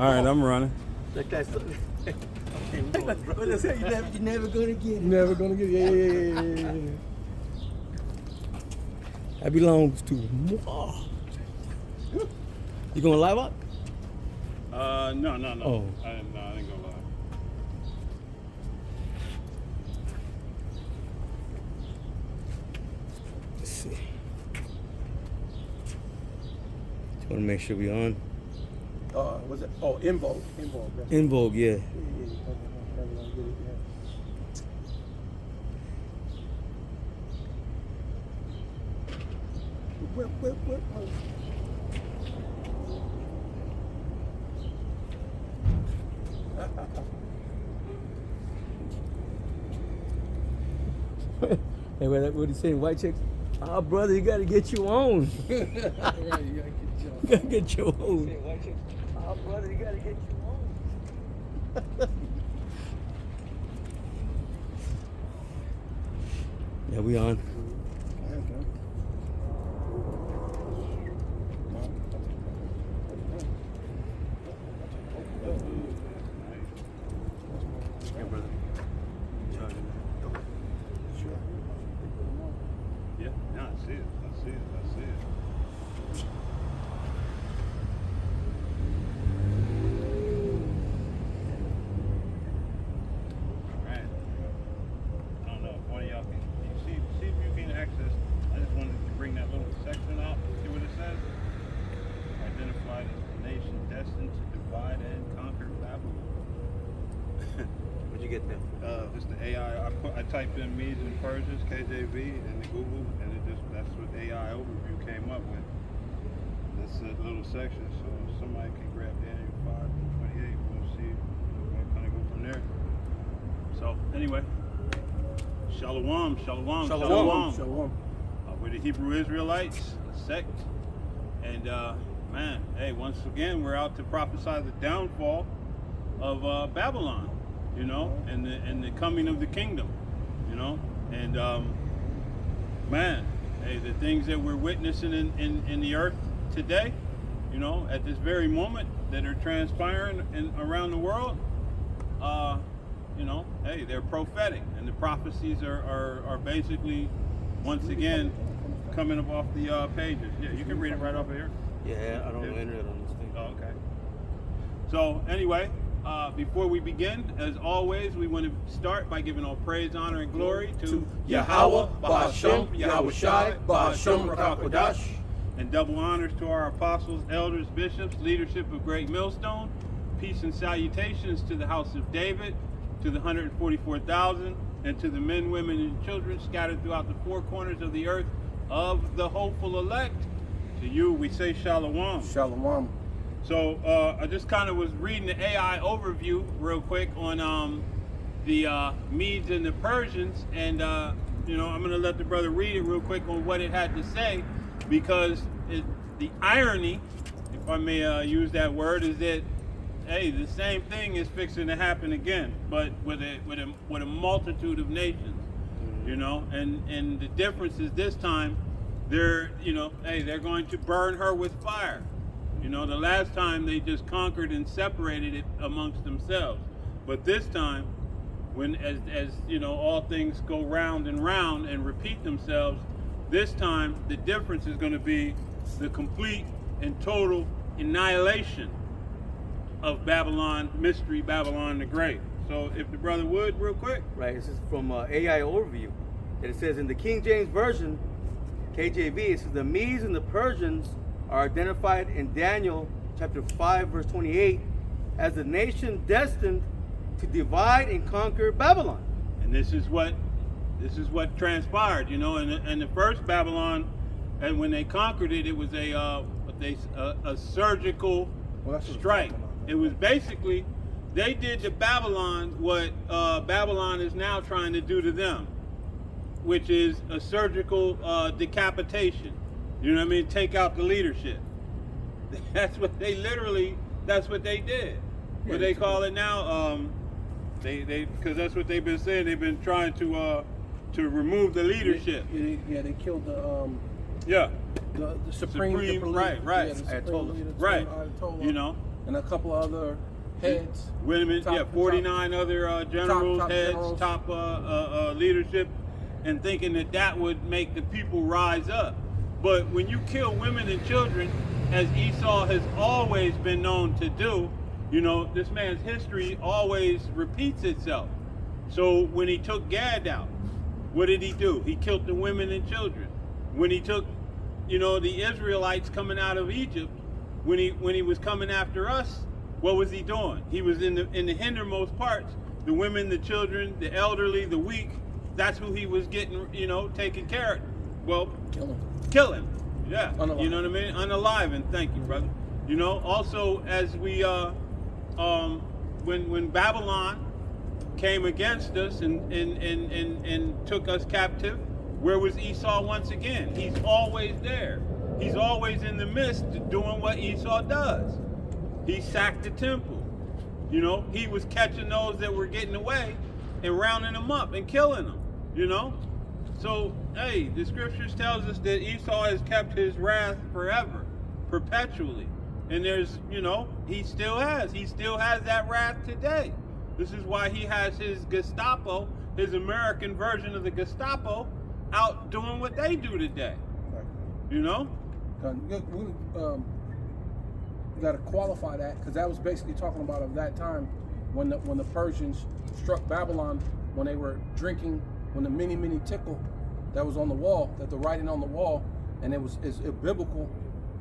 All right, I'm running. That guy's so... What I say? You're never gonna get it. Never gonna get yeah. That belongs to moi. You gonna live up? No. Oh. I didn't go live. Let's see. Just wanna make sure we on. Was it? Oh, In Vogue. That's In Vogue, yeah. yeah. Never gonna get it. Yeah. What? Hey, what he saying? White chicks? Oh, brother, you gotta get your own. Right, you gotta get your You gotta get your own. White chicks. Oh, brother, you gotta get your own. Yeah, we on. Yeah, brother. Yeah, no, I see it. Alright. I don't know if one of y'all can see if you can access. I just wanted to bring that little section out, see what it says. Identified as the nation destined to divide and conquer Babylon. Where'd you get that? Just the AI. I typed in Medes and Persians, KJV, in the Google, and that's what AI overview came up with. That's a little section. So if somebody can grab Daniel 5 and 28, we'll see. We'll kind of go from there. So anyway, Shalom. We're the Hebrew Israelites, a sect, and man, hey, once again we're out to prophesy the downfall of Babylon. You know, and the coming of the kingdom, you know, and man, hey, the things that we're witnessing in the earth today, you know, at this very moment that are transpiring around the world, you know, hey, they're prophetic, and the prophecies are basically once again coming up off the pages. Yeah, you can read it right off of here. Yeah, I don't know internet on this thing. Oh, okay. So anyway. Before we begin, as always, we want to start by giving all praise, honor, and glory to Yahweh, Ba'ashem, Yahweh Shai, Ba'ashem, Rakakwadash. and double honors to our apostles, elders, bishops, leadership of Great Millstone. Peace and salutations to the house of David, to the 144,000, and to the men, women, and children scattered throughout the four corners of the earth of the hopeful elect. To you, we say shalom. Shalom. So I just kind of was reading the AI overview real quick on the Medes and the Persians, and you know, I'm going to let the brother read it real quick on what it had to say, because the irony, if I may use that word, is that hey, the same thing is fixing to happen again, but with a multitude of nations, you know, and the difference is this time they're going to burn her with fire. You know, the last time they just conquered and separated it amongst themselves. But this time, when as you know, all things go round and repeat themselves, this time the difference is going to be the complete and total annihilation of Babylon, Mystery Babylon the Great. So if the brother would, real quick. Right, this is from AI Overview. And it says in the King James Version, KJV, it says the Medes and the Persians are identified in Daniel chapter 5 verse 28 as a nation destined to divide and conquer Babylon. And this is what transpired, you know, and the first Babylon, and when they conquered it, it was a surgical strike. It was basically, they did to Babylon what Babylon is now trying to do to them, which is a surgical decapitation. You know what I mean? Take out the leadership. That's what they did. What they call it now, they because that's what they've been saying. They've been trying to remove the leadership. Yeah, they killed the Yeah. the supreme right. Yeah, the supreme Right. leader, You know, and a couple of other heads. Women, Top- yeah, 49 other generals, top heads, generals. top leadership, and thinking that that would make the people rise up. But when you kill women and children, as Esau has always been known to do, you know, this man's history always repeats itself. So when he took Gad out, what did he do? He killed the women and children. When he took, you know, the Israelites coming out of Egypt, when he was coming after us, what was he doing? He was in the hindermost parts, the women, the children, the elderly, the weak. That's who he was getting, you know, taking care of. Well, killing. Yeah. Unalive. You know what I mean? Unalive. Thank you, brother. You know, also as we when Babylon came against us and took us captive, where was Esau once again? He's always there. He's always in the midst doing what Esau does. He sacked the temple. You know, he was catching those that were getting away and rounding them up and killing them, you know? So, hey, the scriptures tells us that Esau has kept his wrath forever, perpetually. And there's, you know, he still has that wrath today. This is why he has his Gestapo, his American version of the Gestapo, out doing what they do today. Right. You know? You got to qualify that, because that was basically talking about of that time when the Persians struck Babylon, when they were drinking, when the mini tickle that was on the wall, that the writing on the wall, and it was biblical,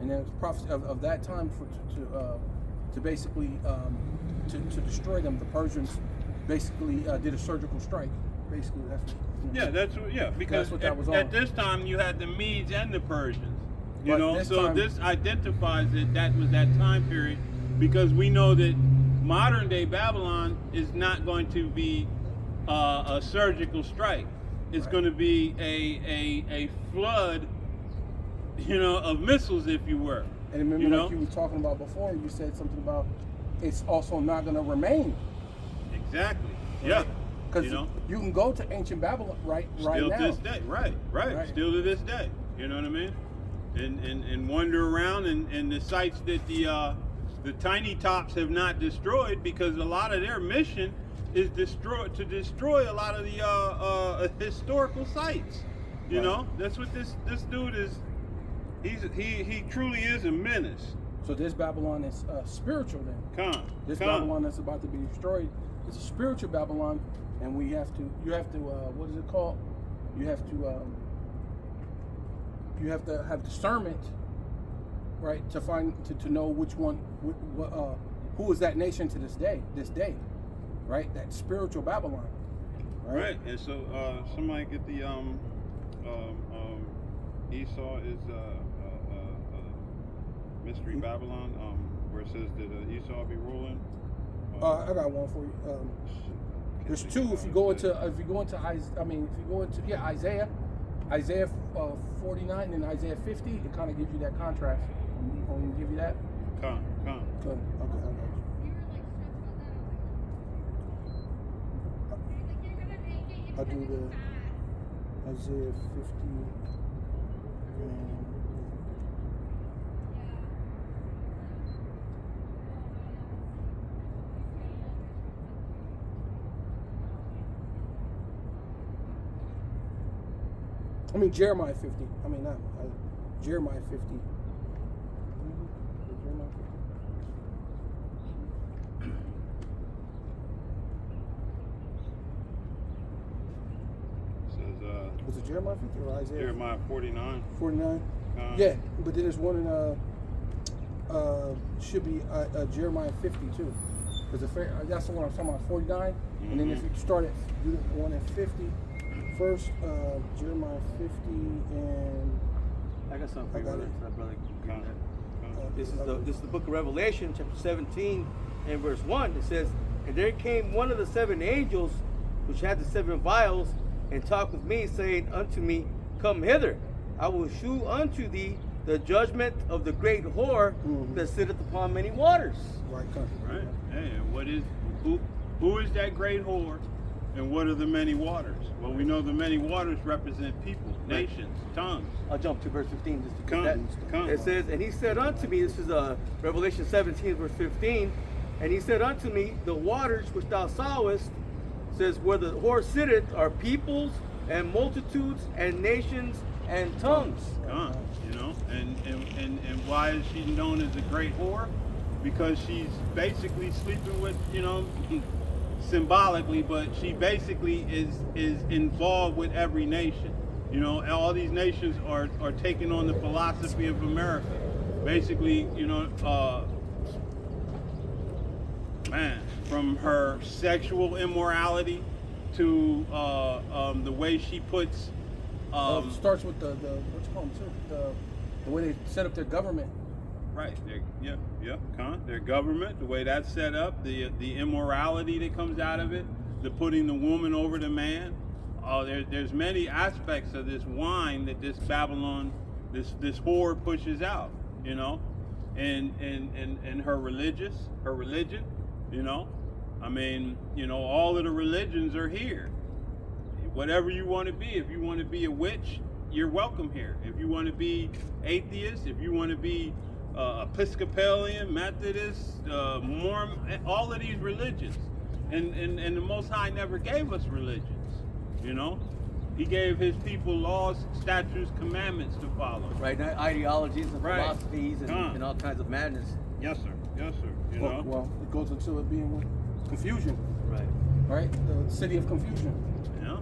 and it was prophecy of that time to basically to destroy them. The Persians basically did a surgical strike. Basically, because that's what that was at this time you had the Medes and the Persians. You know, this identifies that was that time period, because we know that modern day Babylon is not going to be a surgical strike. It's going to be a flood, you know, of missiles, if you were. And remember, like you were talking about before, you said something about it's also not going to remain. Exactly. Yeah. Because you can go to ancient Babylon right now. Still to this day. Right. Still to this day. You know what I mean? And wander around and the sites that the tiny tops have not destroyed, because a lot of their mission is to destroy a lot of the historical sites. You know, that's what this dude is. He truly is a menace. So this Babylon is spiritual then. Babylon that's about to be destroyed, it's a spiritual Babylon, and you have to what is it called? You have to have discernment, right, to find to know which one, who is that nation to this day, right? That spiritual Babylon, right? And so somebody get the Esau is mystery Babylon, where it says that Esau be ruling. I got one for you. There's two. If you go into Isaiah 49 and Isaiah 50, it kind of gives you that contrast. Want me to give you that? Come. Good. Okay, I got you. I'll do the Isaiah 50 and Jeremiah 50. Jeremiah 50. Was it Jeremiah 50 or Isaiah? Jeremiah 49. 49? Yeah, but then there's one in, should be Jeremiah 50 too. Because that's the one I'm talking about, 49. Mm-hmm. And then if you start at, do the one at 50. First, Jeremiah 50 and... I got something for you, brother. This is the book of Revelation, chapter 17 and verse 1. It says, "And there came one of the seven angels, which had the seven vials, and talked with me, saying unto me, Come hither, I will shew unto thee the judgment of the great whore that sitteth upon many waters." Right, country. Right. Hey, who is that great whore And what are the many waters? Well, we know the many waters represent people, nations, tongues. I'll jump to verse 15 just to get that. Come. It says, and he said unto me, this is Revelation 17, verse 15, and he said unto me, the waters which thou sawest, says, where the whore sitteth are peoples and multitudes and nations and tongues. Come, you know, and why is she known as a great whore? Because she's basically sleeping with, you know, symbolically, but she basically is involved with every nation. You know, all these nations are taking on the philosophy of America. Basically, you know, man, from her sexual immorality to the way she puts. It starts with the what you call them too, the way they set up their government. Right. Their government, the way that's set up, the immorality that comes out of it, the putting the woman over the man. There's many aspects of this wine that this Babylon, this whore pushes out, you know, and her religion, you know. I mean, you know, all of the religions are here. Whatever you want to be, if you want to be a witch, you're welcome here. If you want to be atheist, if you want to be Episcopalian, Methodist, Mormon, all of these religions, and the Most High never gave us religions. You know, He gave His people laws, statutes, commandments to follow. Right, not ideologies and Right. philosophies and all kinds of madness. Yes, sir. You know. Well, it goes into it being confusion, Right. right? The city of confusion. Yeah.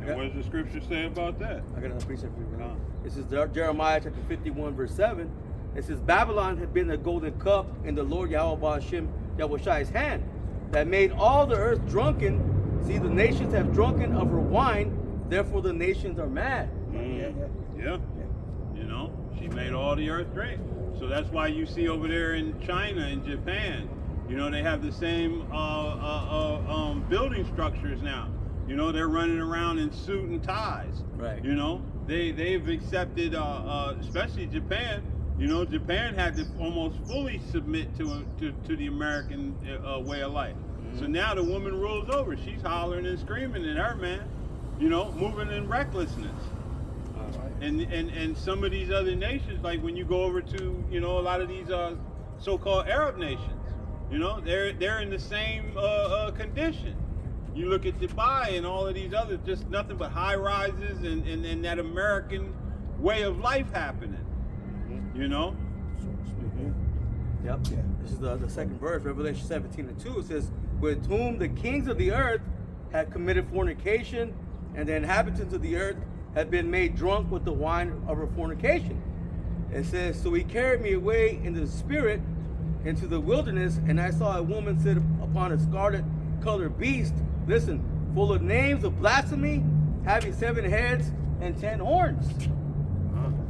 And what does the scripture say about that? I got another precept for you. Brother. Come. This is Jeremiah chapter 51, verse 7. It says, Babylon had been a golden cup in the Lord Yahweh Hashem Yahushai's hand that made all the earth drunken. See, the nations have drunken of her wine, therefore the nations are mad. Yeah. You know, she made all the earth drink. So that's why you see over there in China and Japan, you know, they have the same building structures now. You know, they're running around in suit and ties. Right. You know, they've accepted, especially Japan. You know, Japan had to almost fully submit to the American way of life. Mm-hmm. So now the woman rules over. She's hollering and screaming at her man. You know, moving in recklessness. And some of these other nations, like when you go over to, you know, a lot of these so-called Arab nations, you know, they're in the same condition. You look at Dubai and all of these others, just nothing but high rises and that American way of life happening. You know? Yep. Yeah. This is the second verse, Revelation 17:2. It says, with whom the kings of the earth had committed fornication, and the inhabitants of the earth had been made drunk with the wine of her fornication. It says, so he carried me away in the spirit into the wilderness, and I saw a woman sit upon a scarlet colored beast, listen, full of names of blasphemy, having 7 heads and 10 horns.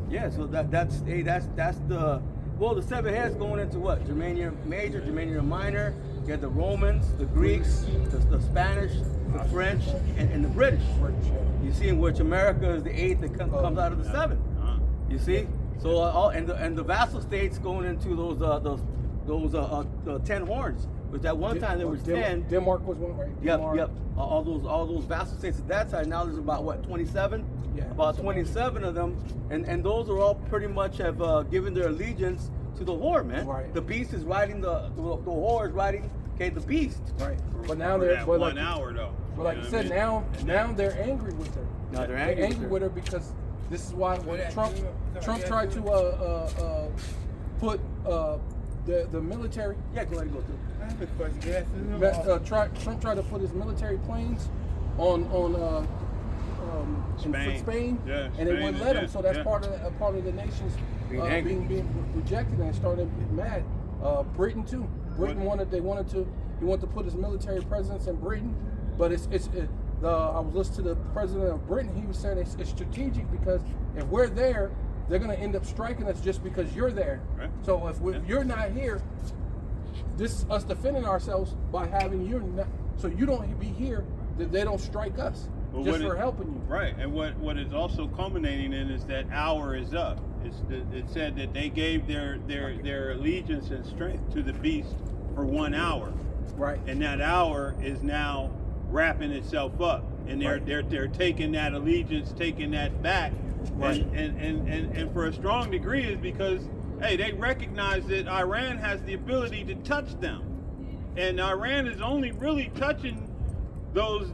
Yeah, so that's the, well, the 7 heads going into what? Germania Major, Germania Minor. You had the Romans, the Greeks, the Spanish, the French, and the British. You see, in which America is the 8th that comes out of the 7th. You see, so and the vassal states going into those 10 horns. Which at one time there was 10. Denmark was one, right? Yep. All those vassal states at that time. Now there's about what, 27? Yeah. About 27 of them, and those are all pretty much have given their allegiance to the whore, man. Right. The beast is riding the whore is riding, okay, the beast. Right. But now For they're that but 1 like, hour though. But like You you know said, what I mean? now they're angry with her. No, they're angry with her because this is why when Trump tried to put the military. Yeah, go ahead and go through. I have a question. Trump tried to put his military planes on in Spain, Yeah, and they Spain, wouldn't let him. yeah, So that's yeah. part of the nations Being rejected and started mad. Britain too. Britain What? wanted to put his military presence in Britain, but I was listening to the president of Britain. He was saying it's strategic because if we're there, they're going to end up striking us just because you're there. Right. So if you're not here, this is us defending ourselves by having you. So you don't be here, that they don't strike us But just what for it- helping you. Right, and what is also culminating in is that hour is up. It said that they gave their allegiance and strength to the beast for 1 hour, Right. and that hour is now wrapping itself up, and they're taking that allegiance, taking that back, and for a strong degree is because hey, they recognize that Iran has the ability to touch them, and Iran is only really touching those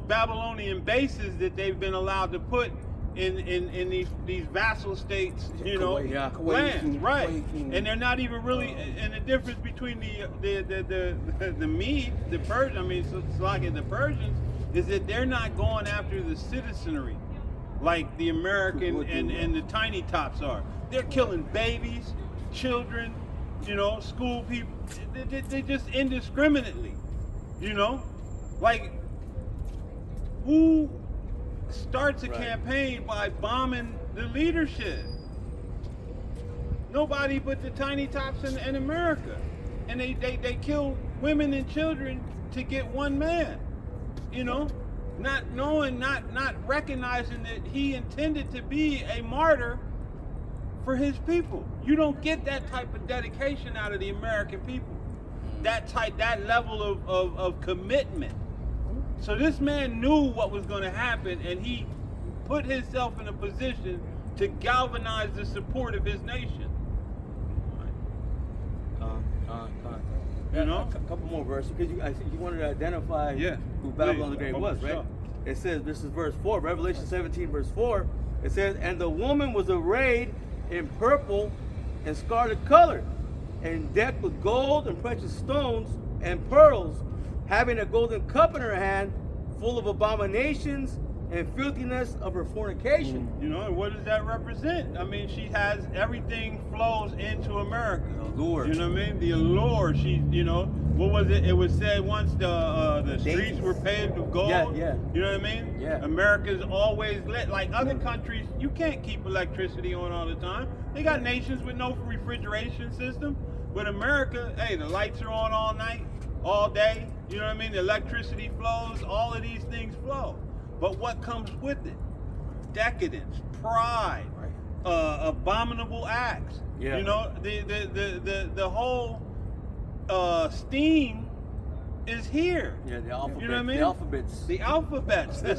Babylonian bases that they've been allowed to put in these vassal states, you know, lands, right? And they're not even really. And the difference between the Mede, the Persian, I mean, the Persians, is that they're not going after the citizenry like the American and the tiny tops are. They're killing babies, children, you know, school people. They just indiscriminately, you know, like who starts a campaign by bombing the leadership? Nobody but the tiny tops in America. And they kill women and children to get one man. You know? Not knowing, not recognizing that he intended to be a martyr for his people. You don't get that type of dedication out of the American people. That level of commitment. So this man knew what was going to happen, and he put himself in a position to galvanize the support of his nation. You know, a couple more verses because you wanted to identify who Babylon the Great was, right? Sure. It says, this is verse 4, Revelation 17, verse 4. It says, and the woman was arrayed in purple and scarlet color, and decked with gold and precious stones and pearls, having a golden cup in her hand, full of abominations and filthiness of her fornication. You know, and what does that represent? I mean, she has everything flows into America. Allure. You know what I mean? The allure. She, you know, what was it? It was said once the streets were paved with gold. Yeah. You know what I mean? Yeah. America's always lit. Like other countries, you can't keep electricity on all the time. They got nations with no refrigeration system. But America, hey, the lights are on all night, all day. You know what I mean? The electricity flows. All of these things flow. But what comes with it? Decadence, pride, abominable acts. Yeah. You know, the whole steam is here. Yeah, the alphabet. You know what I mean? The alphabets. The alphabets, the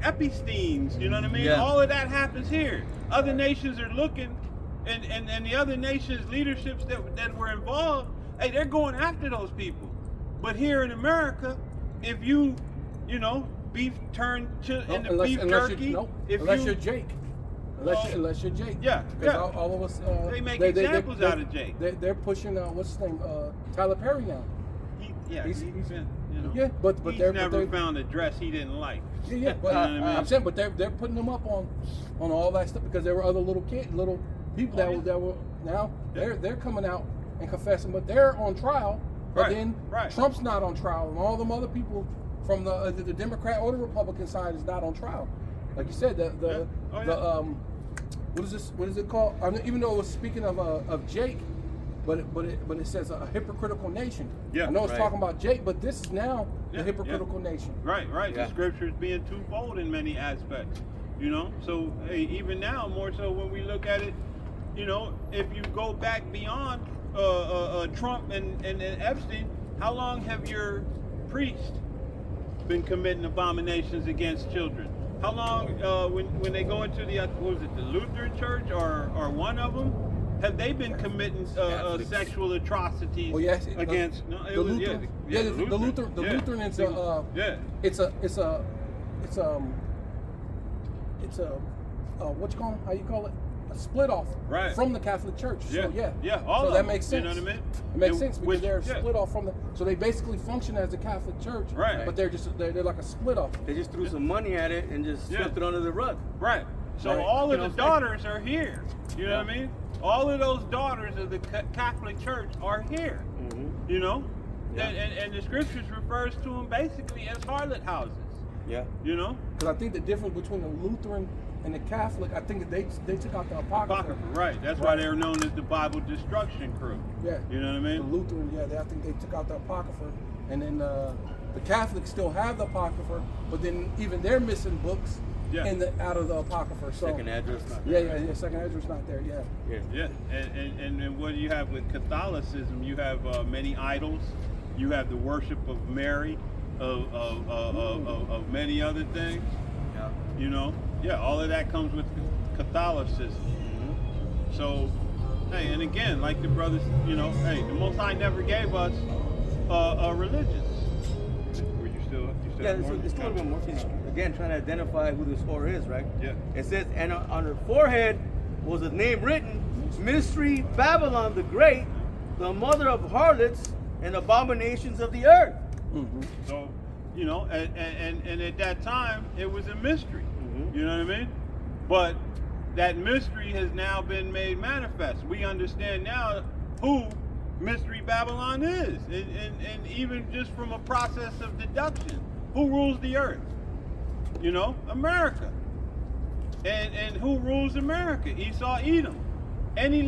epistemes. You know what I mean? Yeah. All of that happens here. Other nations are looking, and the other nations' leaderships that were involved, hey, they're going after those people. But here in America, if you know, beef turned into beef jerky. Unless you're Jake. Unless you're Jake. Yeah. Because all of us. They make examples out of Jake. They're pushing, what's his name? Tyler Perry now. He's been, you know. Yeah, but he's they're never found a dress he didn't like. Yeah, but You know what I mean? I'm saying, but they're putting them up on all that stuff because there were other little people that were now they're coming out and confessing, but they're on trial. But then Trump's not on trial, and all them other people from the Democrat or the Republican side is not on trial. Like you said, what is this? What is it called? I mean, even though it was speaking of Jake, but it says a hypocritical nation. Yeah, I know it's talking about Jake, but this is now the hypocritical nation. Right. Yeah. The scripture is being twofold in many aspects. You know, so hey, even now more so when we look at it, you know, if you go back beyond Trump and Epstein, how long have your priests been committing abominations against children? How long, when they go into the the Lutheran Church or one of them, have they been committing sexual atrocities against? The Lutheran. The Lutheran is it's a what you call it? How you call it? A split off from the Catholic Church. So all so that makes sense. You know what I mean? It makes sense because they're split off from the. So they basically function as the Catholic Church, but they're like a split off. They just threw some money at it and just swept it under the rug. Right. So all of the daughters are here. You know what I mean? All of those daughters of the Catholic Church are here. Mm-hmm. You know, and the scriptures refers to them basically as harlot houses. Yeah. You know. Because I think the difference between the Lutheran and the Catholic, I think that they took out the Apocrypha. Right. That's why they're known as the Bible Destruction Crew. Yeah. You know what I mean? The Lutheran, I think they took out the Apocrypha, and then the Catholics still have the Apocrypha, but then even they're missing books out of the Apocrypha. So second address. Second address not there. Yeah. And what you have with Catholicism, you have many idols. You have the worship of Mary, of many other things. Yeah. You know, yeah, all of that comes with Catholicism. So, hey, and again, like the brothers, you know, hey, the Most High never gave us a religion. Were you still? Yeah, it's still a little more. Again, trying to identify who this whore is, right? Yeah. It says, and on her forehead was a name written, Mystery Babylon the Great, the mother of harlots and abominations of the earth. So, you know, and at that time, it was a mystery. You know what I mean? But that mystery has now been made manifest. We understand now who Mystery Babylon is. And even just from a process of deduction, who rules the earth? You know, America. And who rules America? Esau, Edom. Any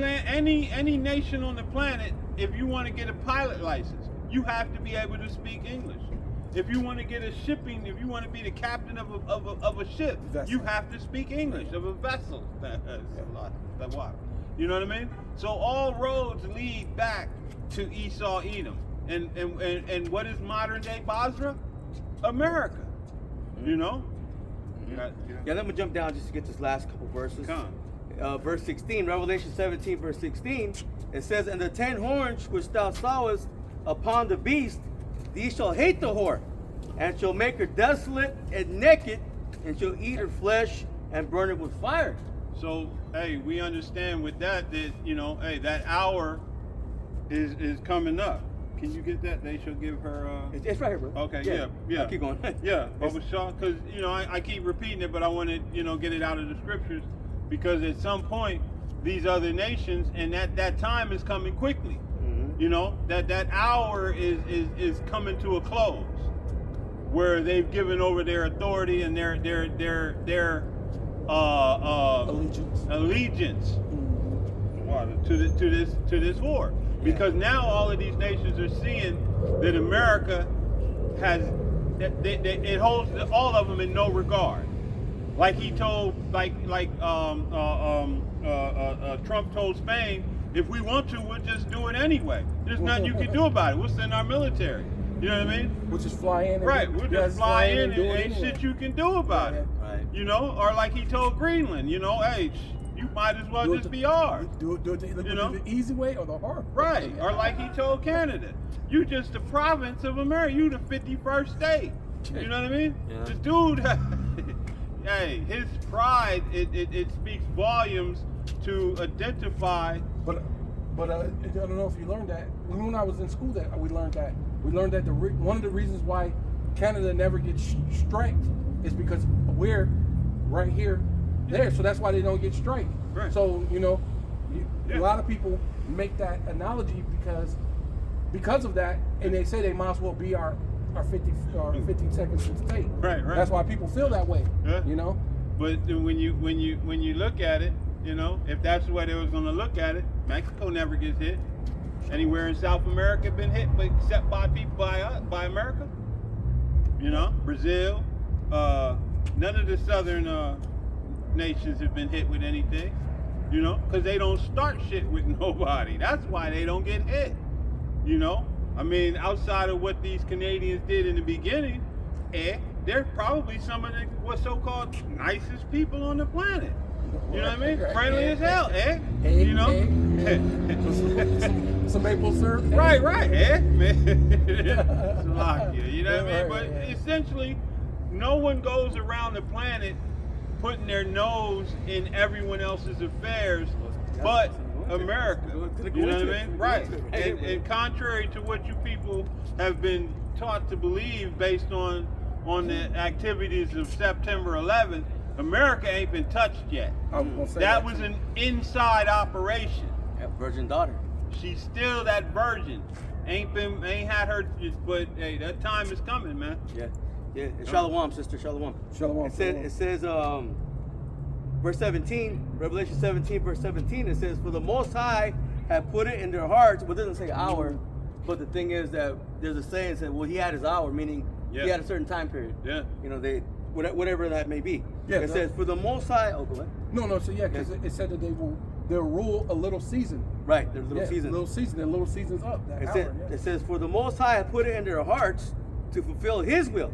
nation on the planet, if you want to get a pilot license, you have to be able to speak English. If you want to get a shipping, if you want to be the captain of a ship, Vessel. you have to speak English, of a vessel. That's a lot. That water. You know what I mean? So all roads lead back to Esau, Edom. And what is modern day Basra? America. You know? Yeah, let me jump down just to get this last couple verses. Come. Verse 16, Revelation 17, verse 16, it says, and the 10 horns which thou sawest upon the beast, these shall hate the whore, and shall make her desolate and naked, and shall eat her flesh and burn it with fire. So, hey, we understand with that, you know, hey, that hour is coming up. Can you get that? They shall give her. It's right here, bro. Okay, yeah. I'll keep going. Yeah, Baba Shaw, because you know I keep repeating it, but I want to get it out of the scriptures, because at some point these other nations, and that time is coming quickly. You know that hour is coming to a close, where they've given over their authority and their allegiance to this whore. Because now all of these nations are seeing that America has, it holds all of them in no regard. Like he told, Trump told Spain, if we want to, we'll just do it anyway. There's nothing you can do about it. We'll send our military. You know what I mean? We'll just fly in. Right, we'll just fly in and do it ain't anyway. shit you can do about it. Right. You know, or like he told Greenland, you know, hey, you might as well just be ours. Do it the easy way or the hard way. Right, or like he told Canada, you just the province of America, you the 51st state. You know what I mean? Yeah. The dude, hey, his pride, it speaks volumes to identify. But I don't know if you learned that. When I was in school, we learned that one of the reasons why Canada never gets striked is because we're right here, there. So that's why they don't get striked. Right. So a lot of people make that analogy because of that, and they say they might as well be our 52nd state. Right. That's why people feel that way. Yeah. You know. But when you look at it, you know, if that's the way they was gonna look at it, Mexico never gets hit. Anywhere in South America been hit, but except by people by America. You know, Brazil, none of the southern nations have been hit with anything. You know, because they don't start shit with nobody. That's why they don't get hit. You know, I mean, outside of what these Canadians did in the beginning, they're probably some of the what's so-called nicest people on the planet. You know what I mean? Friendly as hell, you know? Some maple syrup. Right, man. Slovakia, you know what I mean? But essentially, no one goes around the planet putting their nose in everyone else's affairs but America. You know what I mean? Right. And contrary to what you people have been taught to believe based on the activities of September 11th, America ain't been touched yet. That was an inside operation. Yeah, virgin daughter. She's still that virgin. Ain't had her, but hey, that time is coming, man. Yeah. Shalom, sister. Shalom. It says, verse 17, Revelation 17, verse 17. It says, "For the Most High have put it in their hearts." Well, it doesn't say hour, but the thing is that there's a saying that He had His hour, meaning He had a certain time period. Yeah. You know, whatever that may be. Yeah, it says, "For the Most High." Oh, go ahead. No. So yeah, because it said that they will they'll rule a little season. Right, there's a little Yeah, season. Little season, and little season's up. That It, hour, said, yeah. it says, for the Most High hath put it in their hearts to fulfill his will,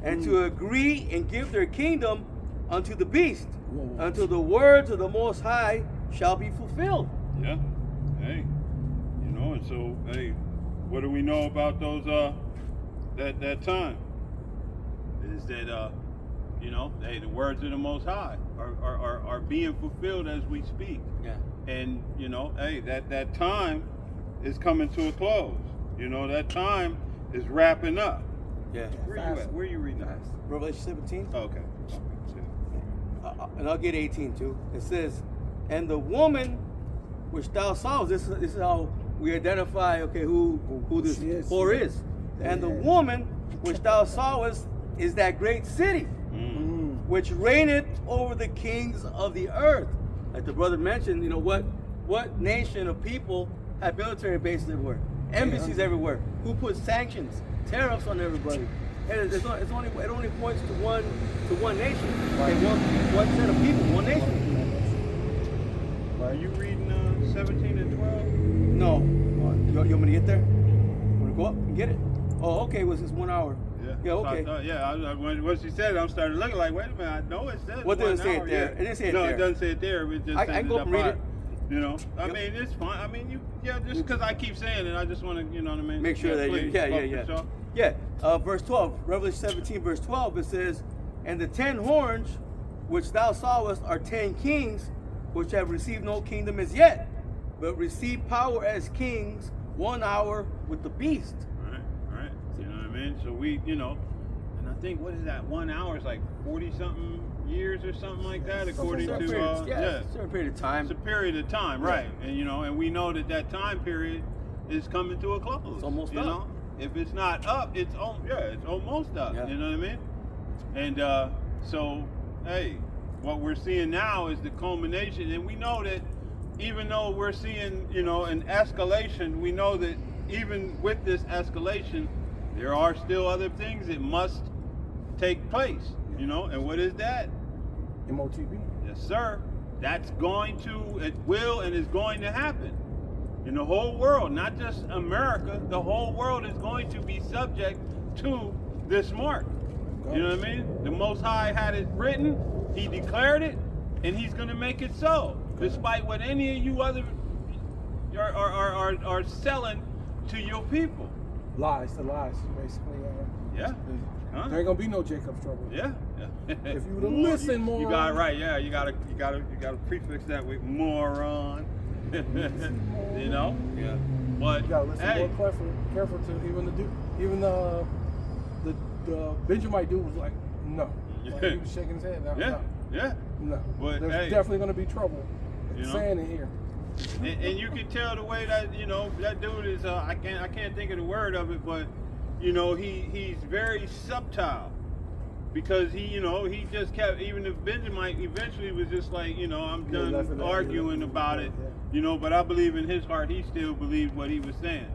and to agree and give their kingdom unto the beast, Whoa. until the words of the Most High shall be fulfilled. Yeah. Hey. You know, and so, hey, what do we know about those that time? Is that you know, hey, the words of the Most High are being fulfilled as we speak. Yeah. And you know, hey, that time is coming to a close. You know, that time is wrapping up. Yeah. Where you at? Where you reading that? Revelation 17. Oh, okay. And I'll get 18 too. It says, and the woman which thou sawest, this is how we identify, okay, who this She is. whore is. And the woman which thou sawest is that great city, which reigneth over the kings of the earth. Like the brother mentioned, you know, what nation of people have military bases everywhere, embassies everywhere? Who puts sanctions, tariffs on everybody? And it only points to one nation, and one set of people, one nation. Are you reading 17 and 12? No, you want me to get there? Want to go up and get it? Oh, okay. It was just 1 hour. Yeah. Yeah. Okay. So when she said it, I'm starting looking like, wait a minute, I know it says What does it 1 say hour, it there? yeah. It didn't say it no, there. it doesn't say it there. It just I says can go up and read it. You know, I Yep. mean, it's fine. I mean, just because I keep saying it, I just want to, you know what I mean? Make sure that please, you, yeah. Verse 12, Revelation 17, verse 12. It says, and the 10 horns which thou sawest are 10 kings, which have received no kingdom as yet, but receive power as kings 1 hour with the beast. Right. You know what I mean? So we, you know, and I think, what is that? 1 hour is like 40-something years or something like that, according to, certain period of time. It's a period of time, right? And you know, and we know that time period is coming to a close. It's almost you up. know? If it's not up, it's almost up. Yeah. You know what I mean? And so, hey, what we're seeing now is the culmination, and we know that even though we're seeing, you know, an escalation, we know that even with this escalation, there are still other things that must take place. You know, and what is that? MOTB. Yes, sir. That's going to, it will and is going to happen. In the whole world, not just America, the whole world is going to be subject to this mark. You know what I mean? The Most High had it written, He declared it, and He's going to make it so. Despite what any of you other are selling to your people. Lies, basically. Yeah. Huh? There ain't gonna be no Jacob's trouble. Yeah. If you would've listened, moron. You got it right. Yeah, you gotta prefix that with moron. You know. Yeah. But You gotta listen hey, more careful to even the Benjamite dude was like, no. Like, he was shaking his head. yeah. No. But, There's hey, definitely gonna be trouble. you It's know? saying it here. And you can tell the way that, you know, that dude is. I can't think of the word of it, but you know, he's very subtle. Because he just kept, even if Benjamin eventually was just like, you know, I'm done arguing about it, you know, but I believe in his heart, he still believed what he was saying.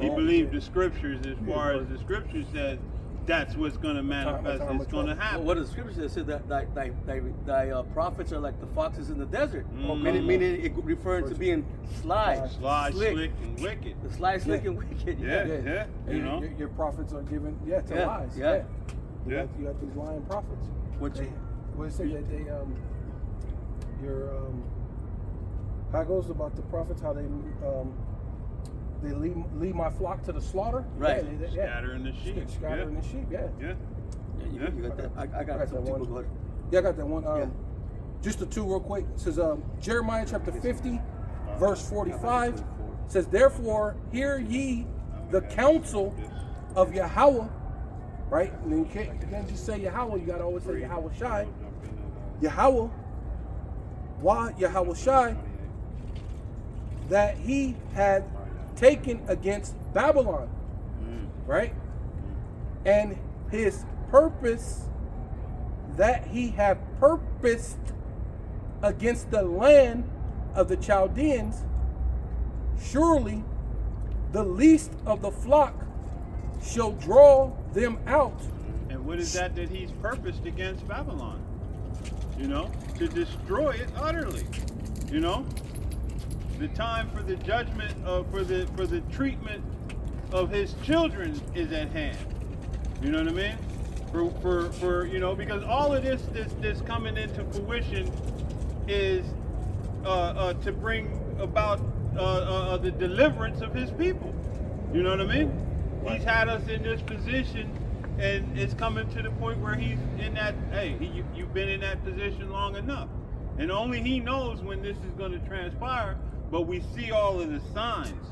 He believed the scriptures as far as the scripture says, that's what's going to manifest, it's going to happen. Well, what does the scripture says? It said that thy prophets are like the foxes in the desert. Mhm. Meaning it referring to being sly, Slick, and wicked. The sly, slick, and wicked. Yeah. And You know? your prophets are given, to Yeah, lies. yeah. You got these lying prophets. Which What it say that how it goes about the prophets, how they lead my flock to the slaughter. Right. Yeah, Scattering the sheep. Scattering the sheep. Yeah. you got that. I got that some one. people go ahead. Yeah, I got that one. Yeah. Just the two real quick. It says Jeremiah chapter 50, verse 45 says, therefore hear ye the counsel of Yahweh. Right? And then you can't just say Yahweh, you gotta always say Yahweh Shai. Yahweh. Why Yahweh Shai? That he had taken against Babylon. Right? And his purpose that he had purposed against the land of the Chaldeans, surely the least of the flock shall draw them out. And what is that he's purposed against Babylon? You know, to destroy it utterly. You know, The time for the judgment for the treatment of his children is at hand. You know what I mean? For you know, because all of this coming into fruition is to bring about the deliverance of his people. You know what I mean? He's had us in this position, and it's coming to the point where he's in that. Hey, you've been in that position long enough, and only he knows when this is going to transpire. But we see all of the signs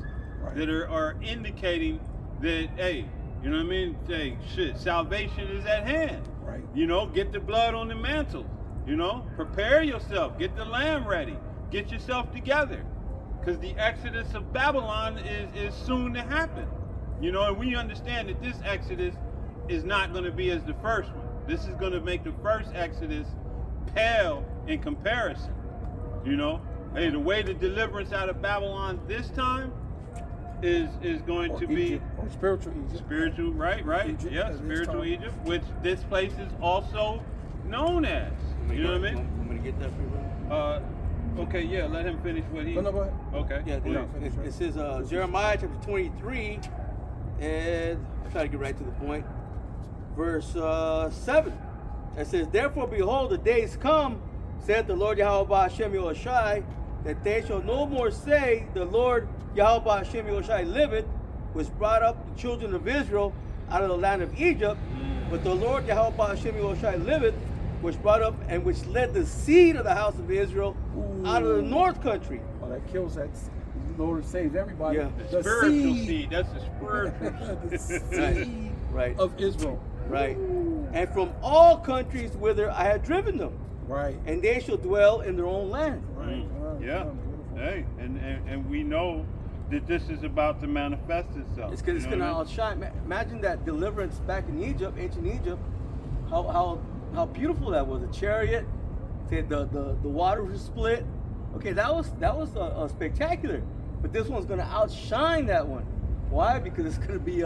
that are indicating that, hey, you know what I mean? Hey, shit, salvation is at hand. Right. You know, get the blood on the mantle. You know, prepare yourself. Get the lamb ready. Get yourself together. Because the exodus of Babylon is soon to happen. You know, and we understand that this exodus is not going to be as the first one. This is going to make the first exodus pale in comparison. You know? Hey, the way the deliverance out of Babylon this time is going to be Egypt, or spiritual Egypt. Spiritual, right? Egypt Yeah, at this spiritual time. Egypt, which this place is also known as. You know what I mean? I'm gonna get that for you, brother. Okay, yeah, let him finish what he. No, go ahead. Okay. Yeah, Yeah, it, finish, it says Jeremiah chapter 23, and I'll try to get right to the point. Verse 7. It says, "Therefore, behold, the days come, said the Lord Yahweh Hashem Yahushai, that they shall no more say, the Lord Yahweh Hashem Yahushai liveth, which brought up the children of Israel out of the land of Egypt, but the Lord Yahweh Hashem Yahushai liveth, which brought up and which led the seed of the house of Israel out of the north country." Oh, that kills that. The Lord saves everybody. Yeah. The spiritual seed. That's the spiritual the seed Right. of Israel. Right. "And from all countries whither I have driven them, Right. and they shall dwell in their own land." Right. Yeah. Beautiful. Hey, and we know that this is about to manifest itself. It's You going know to what I mean? outshine. Imagine that deliverance back in Egypt, ancient Egypt. How beautiful that was. The chariot, the water was split. Okay, that was spectacular. But this one's going to outshine that one. Why? Because it's going to be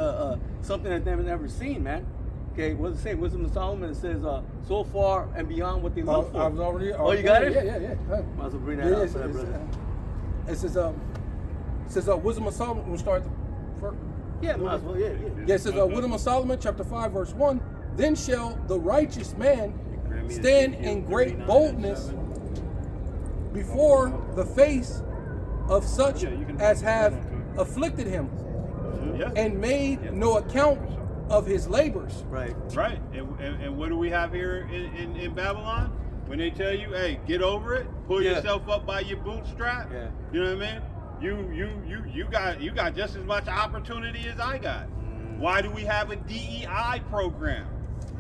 something that they've never seen, man. Okay, what's it say? Wisdom of Solomon. It says, "So far and beyond what they look for." I was already. Oh, you got it? Yeah. Huh. Might as well bring that out for that, brother. It says Wisdom of Solomon. We'll start first. Yeah, might as well. Yeah. Yeah, it says Wisdom of Solomon, chapter 5, verse 1. "Then shall the righteous man stand in great boldness before the face of such as have afflicted him, Yeah. and made no account of his labors." Right. Right. And what do we have here in Babylon? When they tell you, hey, get over it, pull Yeah. yourself up by your bootstrap. Yeah. You know what I mean? You got just as much opportunity as I got. Why do we have a DEI program?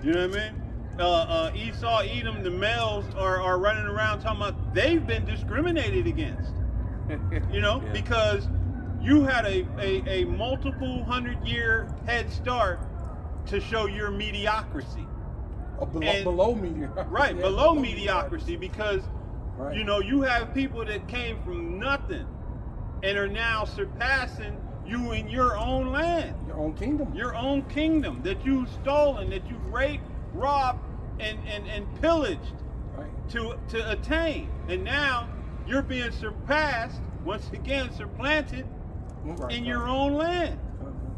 You know what I mean? Esau, Edom, the males are running around talking about they've been discriminated against. You know, Yeah. because you had a multiple 100-year head start to show your mediocrity. And- Below medium. Right, Yeah, below mediocrity, because Right. you know you have people that came from nothing and are now surpassing you in your own land, Your own kingdom. your own kingdom that you've stolen, that you've raped, robbed, and pillaged Right. to attain, and now you're being surpassed once again, supplanted Right, in your own land.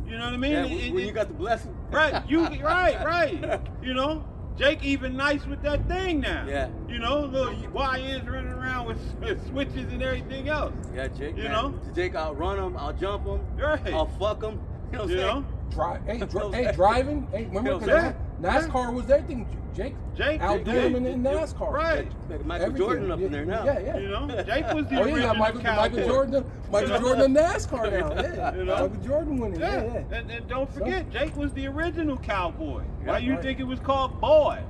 You know what I mean? Yeah, It- when it- you got the blessing. Right, right. You know, Jake even nice with that thing now. Yeah. You know, little YNs running around with switches and everything else. Yeah, Jake. You man. know? Jake, I'll run him. I'll jump him. Right. I'll fuck him. You know what I'm You saying? know? Driving. Hey, remember? Yeah. 'cause NASCAR was their thing. Jake outdid him in NASCAR. Right. Like Michael Everything. Jordan up in there now. Yeah. You know, Jake was the Oh, you original got Michael cowboy. Jordan. Michael Jordan in NASCAR now. Yeah. You know? Michael Jordan winning. Yeah. And don't forget, Jake was the original cowboy. Yeah, Why you right. think it was called boy?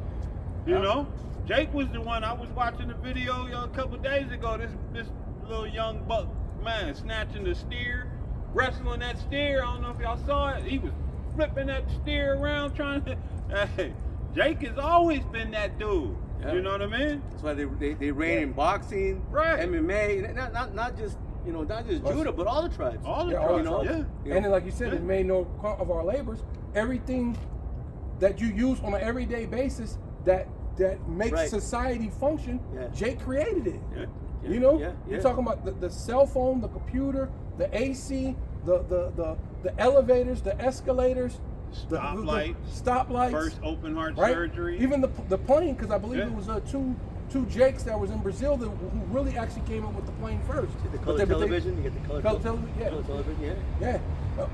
You Yeah. know? Jake was the one. I was watching the video a couple days ago. This little young buck man snatching the steer, wrestling that steer. I don't know if y'all saw it. He was flipping that steer around trying to. Hey, Jake has always been that dude. Yeah. You know what I mean? That's why they reign in boxing, Right. MMA, not just Judah, but all the tribes. All the Yeah, all tribes. the tribes. Yeah. Yeah. And then, like you said, Yeah. it made no account of our labors. Everything that you use on an everyday basis that makes Right. society function, Yeah. Jake created it. Yeah. You know, Yeah, you're yeah. talking about the cell phone, the computer, the AC, the elevators, the escalators, Stoplights. stoplights, First open heart right? surgery. Even the plane, because I believe Yeah. it was two Jakes that was in Brazil who really actually came up with the plane first. The But color they- television, you get the color television, yeah. Color television, yeah. Yeah,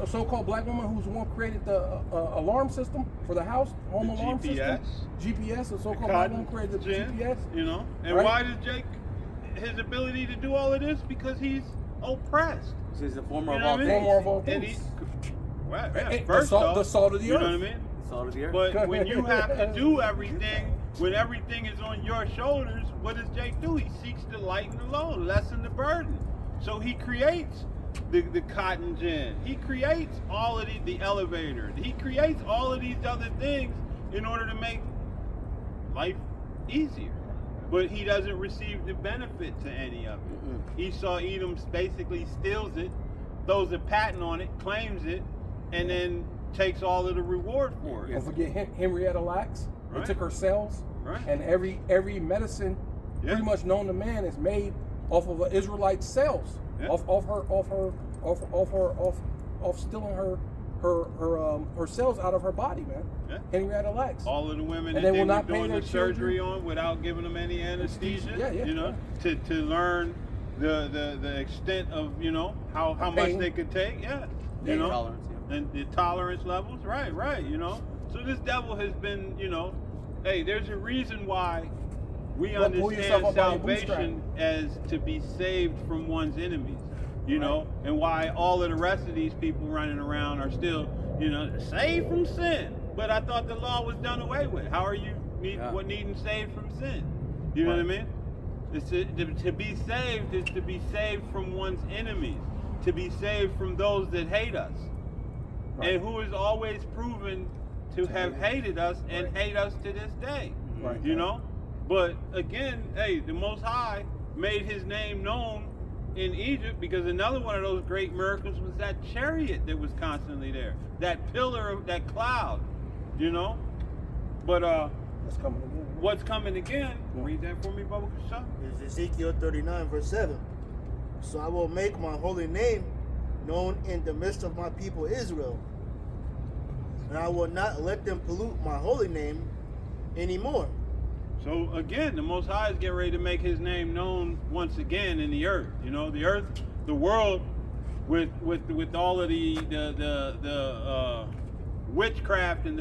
a so-called black woman who's the one who created the alarm system for the house, home The alarm GPS. system. GPS, a so-called black Cotton woman created the gin, GPS. You know, and Right. why does Jake his ability to do all of this? Because he's oppressed. This is the former You of know all what I mean? things. Former of all And things. well, Hey, yeah, the first salt- off, the salt of the you earth. know what I mean? Salt of the earth. But when you have to do everything, when everything is on your shoulders, what does Jake do? He seeks to lighten the load, lessen the burden. So he creates the cotton gin. He creates all of the elevator. He creates all of these other things in order to make life easier. But he doesn't receive the benefit to any of it. Esau Edom basically steals it, throws a patent on it, claims it, and then takes all of the reward for it. Don't forget Henrietta Lacks. They Right. took her cells, Right. and every medicine Yeah. pretty much known to man is made off of an Israelite cells, Yeah. off stealing her cells out of her body, man. Yeah. Henrietta Lacks. All of the women And that they they will were not pay doing their the surgery children. on without giving them any anesthesia, Yeah, yeah, you know, to learn the extent of, you know, how much Pain. they could take, yeah, you Pain know, tolerance, yeah. and the tolerance levels, right, you know. So this devil has been, you know, hey, there's a reason why we But pull yourself understand up by your bootstrap. salvation as to be saved from one's enemies, you know, and why all of the rest of these people running around are still, you know, saved from sin. But I thought the law was done away with. How are you needing saved from sin? You know what I mean? It's to be saved is to be saved from one's enemies, to be saved from those that hate us, Right. and who is always proven to have hated us and hate us to this day. Right. You know? But again, hey, the Most High made his name known in Egypt because another one of those great miracles was that chariot that was constantly there, that pillar of that cloud, you know? But That's coming again. what's coming again, read that for me, Baba Kasha. Is Ezekiel 39, verse 7. So I will make my holy name known in the midst of my people Israel, and I will not let them pollute my holy name anymore. So again, the Most High is getting ready to make his name known once again in the earth. You know, the earth, the world, with all of the witchcraft and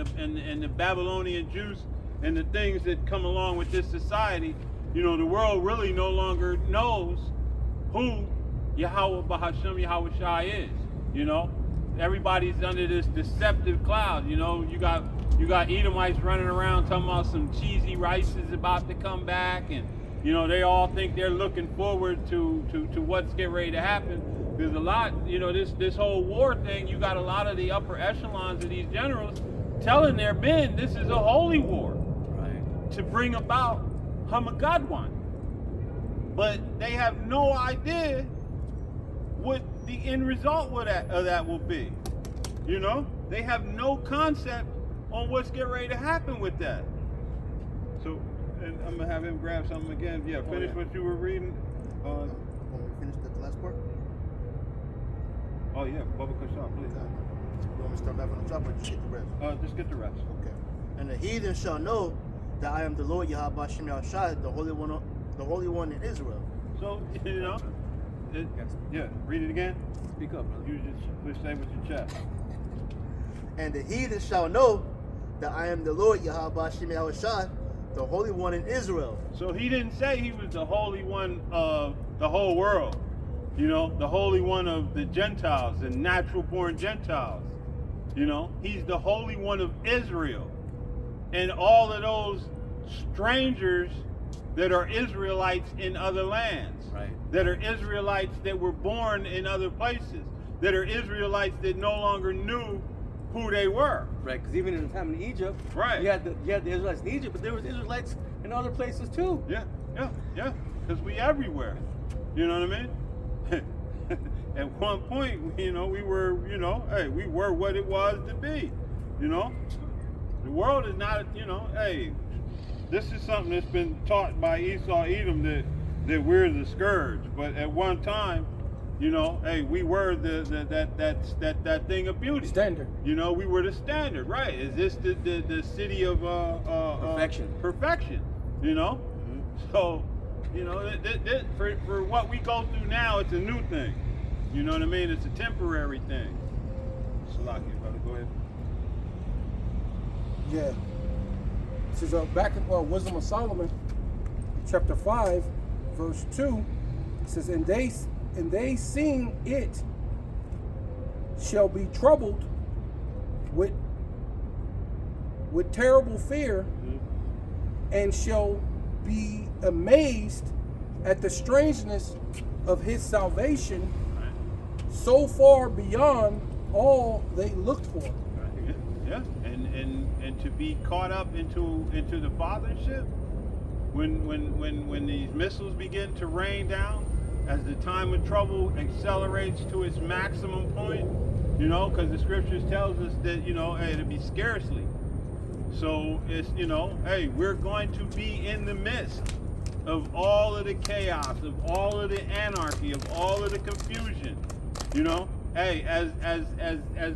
the Babylonian juice and the things that come along with this society. You know, the world really no longer knows who Yahweh Bahasham Yahweh Shai is. You know, everybody's under this deceptive cloud. You know, you got Edomites running around talking about some cheesy rice is about to come back, and you know they all think they're looking forward to what's getting ready to happen. There's a lot, you know, this whole war thing. You got a lot of the upper echelons of these generals telling their men this is a holy war, Right. to bring about Hamagadwan, but they have no idea what the end result of that will be. You know, they have no concept on what's getting ready to happen with that. So, and I'm gonna have him grab something again. Yeah, finish what you were reading. When we finish the last part, Oh yeah, Baba Kashan, please. you want me to start back from the top or just get the rest? Just get the rest. Okay. And the heathen shall know that I am the Lord Yahweh Shem Yahushai, the Holy One in Israel. So, you know, yeah, read it again. Speak up, brother. You just say with your chest. And the heathen shall know that I am the Lord Yahweh Shem Yahushai, the Holy One in Israel. So he didn't say he was the Holy One of the whole world. You know, the Holy One of the Gentiles, the natural born Gentiles. You know, he's the Holy One of Israel. And all of those strangers that are Israelites in other lands. Right. That are Israelites that were born in other places. That are Israelites that no longer knew who they were. Right, because even in the time in Egypt, Right. you had the Israelites in Egypt, but there was Israelites in other places too. Yeah. Because we everywhere. You know what I mean? At one point, you know, we were, you know, hey, we were what it was to be. You know? The world is not, you know, hey, this is something that's been taught by Esau Edom that that we're the scourge. But at one time, you know, hey, we were that thing of beauty. Standard. You know, we were the standard, right? Is this the city of Perfection. Perfection, you know? So, you know, for what we go through now, it's a new thing. You know what I mean? It's a temporary thing. Salaki, brother, go ahead. Yeah. This is back in Wisdom of Solomon, chapter 5, verse 2. It says, and they seeing it shall be troubled with terrible fear, and shall be amazed at the strangeness of his salvation, so far beyond all they looked for. Yeah, and to be caught up into the fathership when these missiles begin to rain down, as the time of trouble accelerates to its maximum point, you know, because the scriptures tells us that, you know, hey, it'll be scarcely. So it's, you know, hey, we're going to be in the midst of all of the chaos, of all of the anarchy, of all of the confusion. You know, hey, as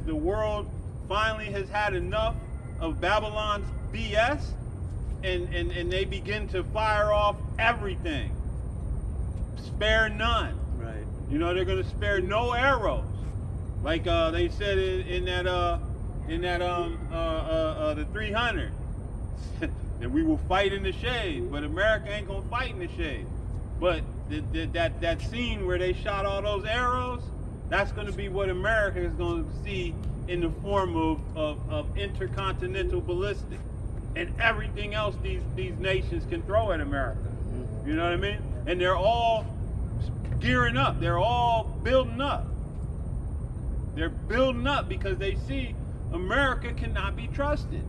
the world finally has had enough of Babylon's BS, and they begin to fire off everything, spare none. Right. You know, they're going to spare no arrows, like they said in that the 300. And we will fight in the shade, but America ain't gonna fight in the shade. But that scene where they shot all those arrows, that's gonna be what America is gonna see in the form of intercontinental ballistic and everything else these nations can throw at America. You know what I mean? And they're all gearing up. They're all building up. They're building up because they see America cannot be trusted.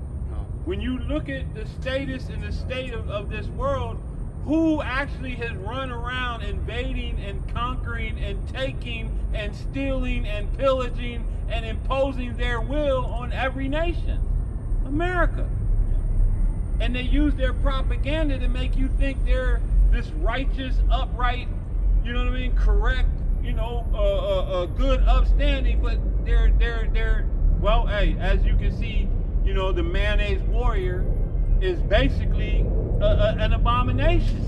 When you look at the status and the state of this world, who actually has run around invading and conquering and taking and stealing and pillaging and imposing their will on every nation? America. And they use their propaganda to make you think they're this righteous, upright, you know what I mean, correct, you know, good, upstanding, but they're well, hey, as you can see, you know, the mayonnaise warrior is basically an abomination.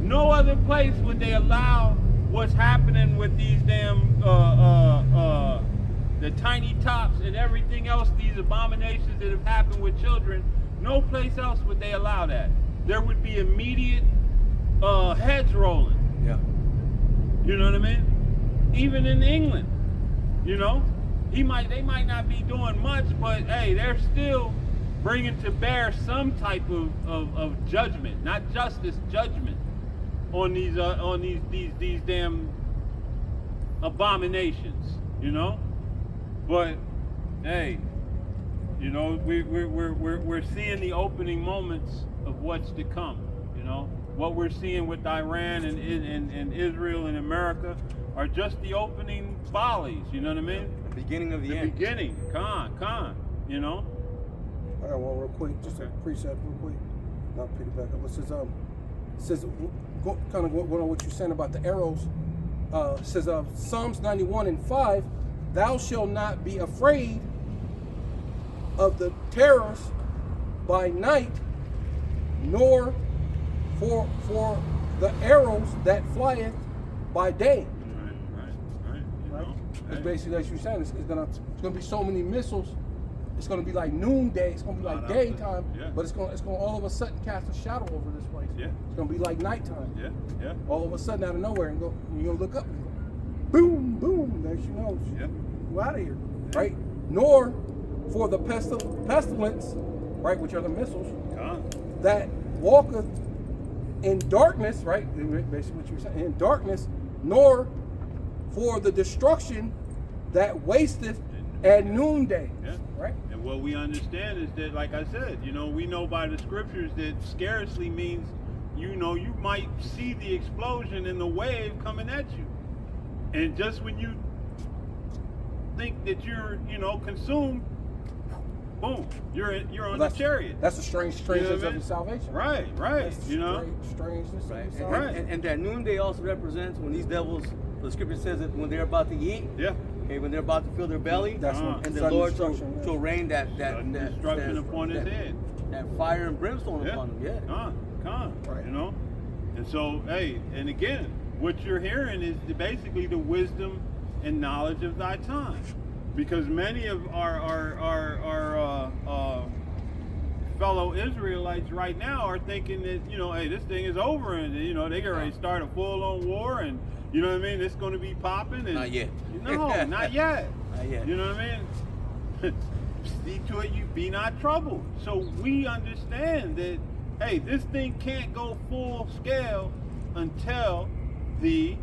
No other place would they allow what's happening with these damn the tiny tops and everything else, these abominations that have happened with children. No place else would they allow that. There would be immediate heads rolling. Yeah. You know what I mean? Even in England, you know. They might not be doing much, but hey, they're still bringing to bear some type of judgment, not justice, judgment on these damn abominations, you know. But hey, you know, we're seeing the opening moments of what's to come. You know, what we're seeing with Iran and Israel and America are just the opening volleys. You know what I mean? Beginning of the end. Beginning, you know. I got one real quick, just a precept real quick. Not pick it back up. It says kind of going on what you're saying about the arrows. It says Psalms 91:5, thou shalt not be afraid of the terrors by night, nor for the arrows that flieth by day. Right. It's basically like you're saying, it's gonna be so many missiles. It's gonna be like noonday. It's gonna be like daytime, but it's gonna all of a sudden cast a shadow over this place. Yeah. It's gonna be like nighttime. Yeah. All of a sudden out of nowhere, and you're gonna look up, boom, boom. There she knows. Yeah. You out of here, right? Nor for the pestilence, right, which are the missiles that walketh in darkness, right? Basically what you're saying, in darkness, nor for the destruction that wasteth at noonday. Yeah. Right? And what we understand is that, like I said, you know, we know by the scriptures that scarcely means, you know, you might see the explosion and the wave coming at you. And just when you think that you're, you know, consumed, boom, you're on the That's- chariot. That's the strangeness what I of mean? your salvation. Right, right. That's the You know, strangeness Right. of your And, salvation. and that noonday also represents when these devils, the scripture says that when they're about to eat, yeah. okay, when they're about to fill their belly, That's when and the sudden Lord destruction, yeah. shall rain that Sudden destruction upon his head. that fire and brimstone Yeah. upon them. Yeah. Con, Right. you know. And so, hey, and again, what you're hearing is basically the wisdom and knowledge of thy time, because many of our fellow Israelites right now are thinking that, you know, hey, this thing is over, and you know they get ready to start a full-on war, and you know what I mean, it's going to be popping. And Not yet. No, not yet. Not yet. You know what I mean? See to it you be not troubled. So we understand that, hey, this thing can't go full scale until the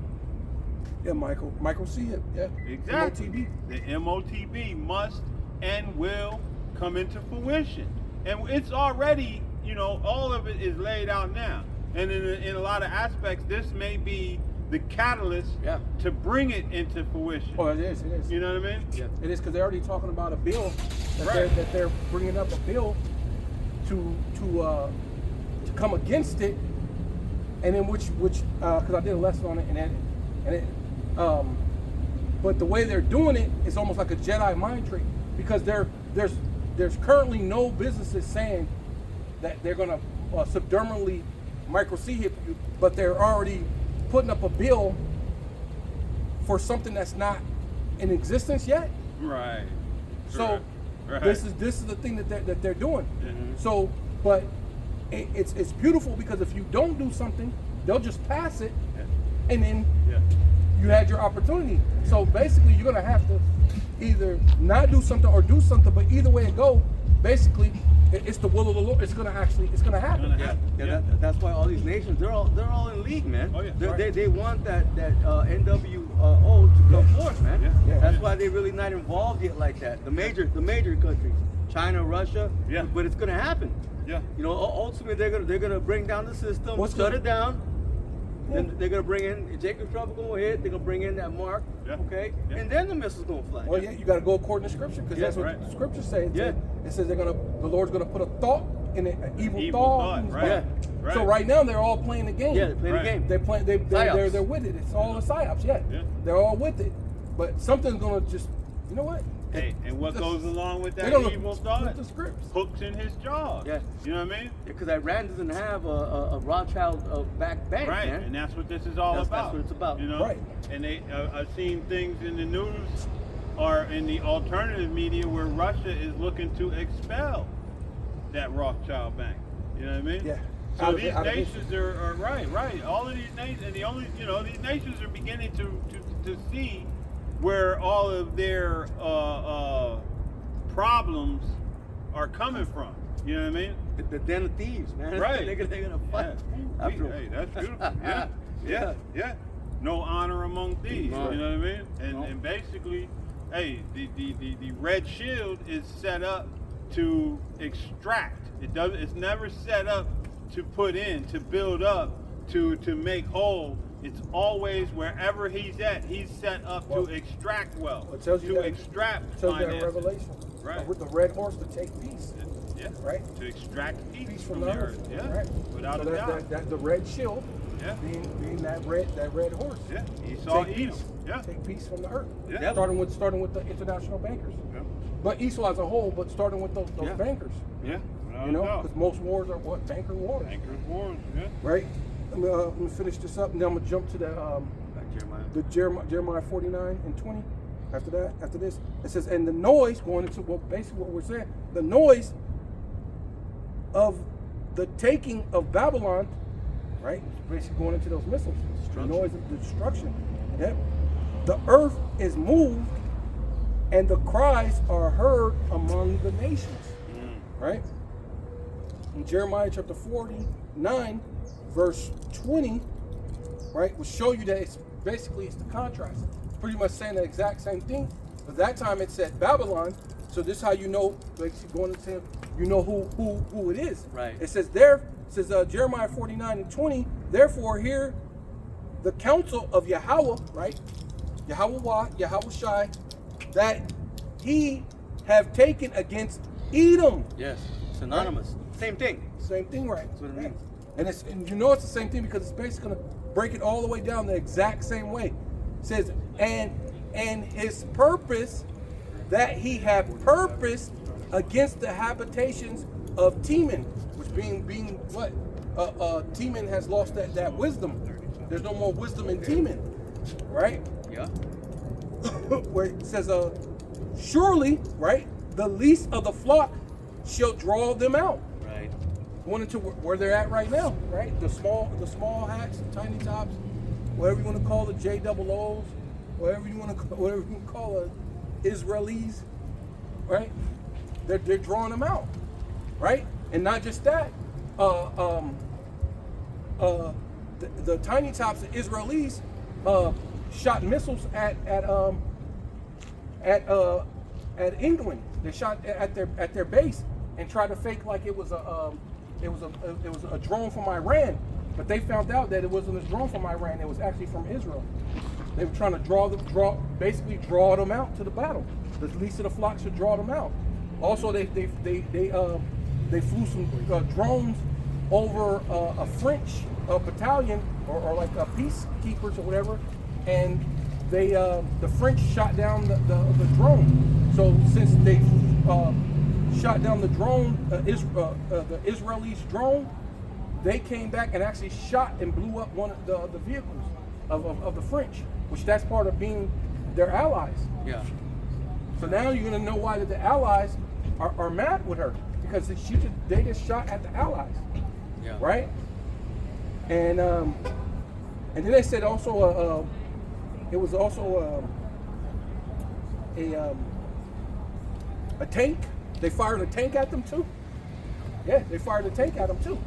Yeah, Michael see it. Yeah. exactly MOTB. the MOTB must and will come into fruition, and it's already, you know, all of it is laid out now, and in a lot of aspects, this may be the catalyst Yeah. to bring it into fruition. Oh, it is. It is. You know what I mean? Yeah. It is because they're already talking about a bill that, Right. they're bringing up a bill to come against it, and then which because I did a lesson on it, but the way they're doing it is almost like a Jedi mind trick, because there's currently no businesses saying that they're gonna subdermally micro-C-hip you, but they're already putting up a bill for something that's not in existence yet. Right. So Right. this is the thing that they're doing. Mhm. So, but it's beautiful, because if you don't do something, they'll just pass it, Yeah. and then Yeah. you had your opportunity. So basically, you're gonna have to either not do something or do something. But either way it go, basically, it's the will of the Lord. It's gonna happen. Yeah, that's why all these nations, they're all in league, man. Oh, yeah. They want that NWO to come forth, man. Yeah. That's why they're really not involved yet like that. The major countries, China, Russia. Yeah. But it's gonna happen. Yeah. You know, ultimately they're gonna bring down the system, What's shut gonna- it down. Yeah. Then they're gonna bring in Jacob's trouble gonna hit. They're gonna bring in that mark, Yeah. okay, Yeah. and then the missiles gonna fly. Well, yeah, you got to go according to Scripture, because Yeah, that's what right. the Scripture says. Yeah. It says the Lord's gonna put a thought in it, an evil thought. in his right? mind. Right. So right now they're all playing the game. Yeah, they're playing Right. the game. They're playing. They're Psyops. with it. It's all a psyops. Yeah. Yeah. They're all with it. But something's gonna just, you know what? Hey, and what goes along with They're that gonna evil flip thought? the scripts. Hooks in his jaws. Yeah. You know what I mean? Because Iran doesn't have a Rothschild back bank, Right, man. and that's what this is all That's about. what it's about. You know, Right. And I've seen things in the news or in the alternative media where Russia is looking to expel that Rothschild bank. You know what I mean? Yeah. So Out of- these out of nations are right. All of these nations, and these nations are beginning to see where all of their problems are coming from. You know what I mean? The den of thieves, man. Right. they're gonna fight. Yeah. after Hey, that's beautiful. Yeah. No honor among thieves. Right. You know what I mean? No. And basically, hey, the red shield is set up to extract. It's never set up to put in, to build up, to make whole. It's always wherever he's at, he's set up Well, to extract wealth, it tells you to that- extract It tells you that in finances. Revelation. Right. With the red horse to take peace. Yeah. Right. To extract peace, Peace from the earth. Yeah. Right. Without So a doubt. that the red shield Yeah. being that red horse. Yeah. Esau, Take Edom. peace. Yeah. Take peace from the earth. Yeah. Starting with the international bankers. Yeah. But Esau as a whole, but starting with those Yeah. bankers. Yeah. Without You a know, doubt. because most wars are what? Banker wars. Anchorage Wars, yeah. Right? Let me finish this up, and then I'm gonna jump to Like Jeremiah. Jeremiah 49 and 20. After this, it says, and the noise, going into basically what we're saying, the noise of the taking of Babylon, right? Basically going into those missiles. The noise of the destruction. Yep. The earth is moved, and the cries are heard among the nations. Right? In Jeremiah chapter 49, verse 20, right, will show you that it's the contrast. Pretty much saying the exact same thing. But that time it said Babylon, so this is how you know, basically going into, you know who it is. Right. It says Jeremiah 49 and 20, therefore hear the counsel of Yahweh, right? Yahweh Shai, that he have taken against Edom. Yes. Synonymous. Same thing. Same thing, right? That's what it means. And you know it's the same thing because it's basically gonna break it all the way down the exact same way. It says, and his purpose that he had purposed against the habitations of Teman, which being what? Teman has lost that wisdom. There's no more wisdom in Teman, right? Yeah. Where it says, surely, right, the least of the flock shall draw them out. Right. Going into where they're at right now, right? The small hats, the tiny tops, whatever you want to call the JOOs, whatever you want to call it, Israelis, right? They're drawing them out, right? And not just that, the tiny tops, the Israelis, shot missiles at England. They shot at their base and tried to fake like it was a drone from Iran, but they found out that it wasn't a drone from Iran. It was actually from Israel. They were trying to draw them out to the battle. The least of the flock should draw them out. Also, they flew some drones over a French battalion or like peacekeepers or whatever, and the French shot down the drone. So since they shot down the drone, the Israelis' drone, they came back and actually shot and blew up one of the vehicles of the French, which that's part of being their allies. Yeah. So now you're gonna know why the allies are mad with her, because they just shot at the allies. Yeah. Right? And then they said also it was also a tank. They fired a tank at them too. Yeah, they fired a tank at them too.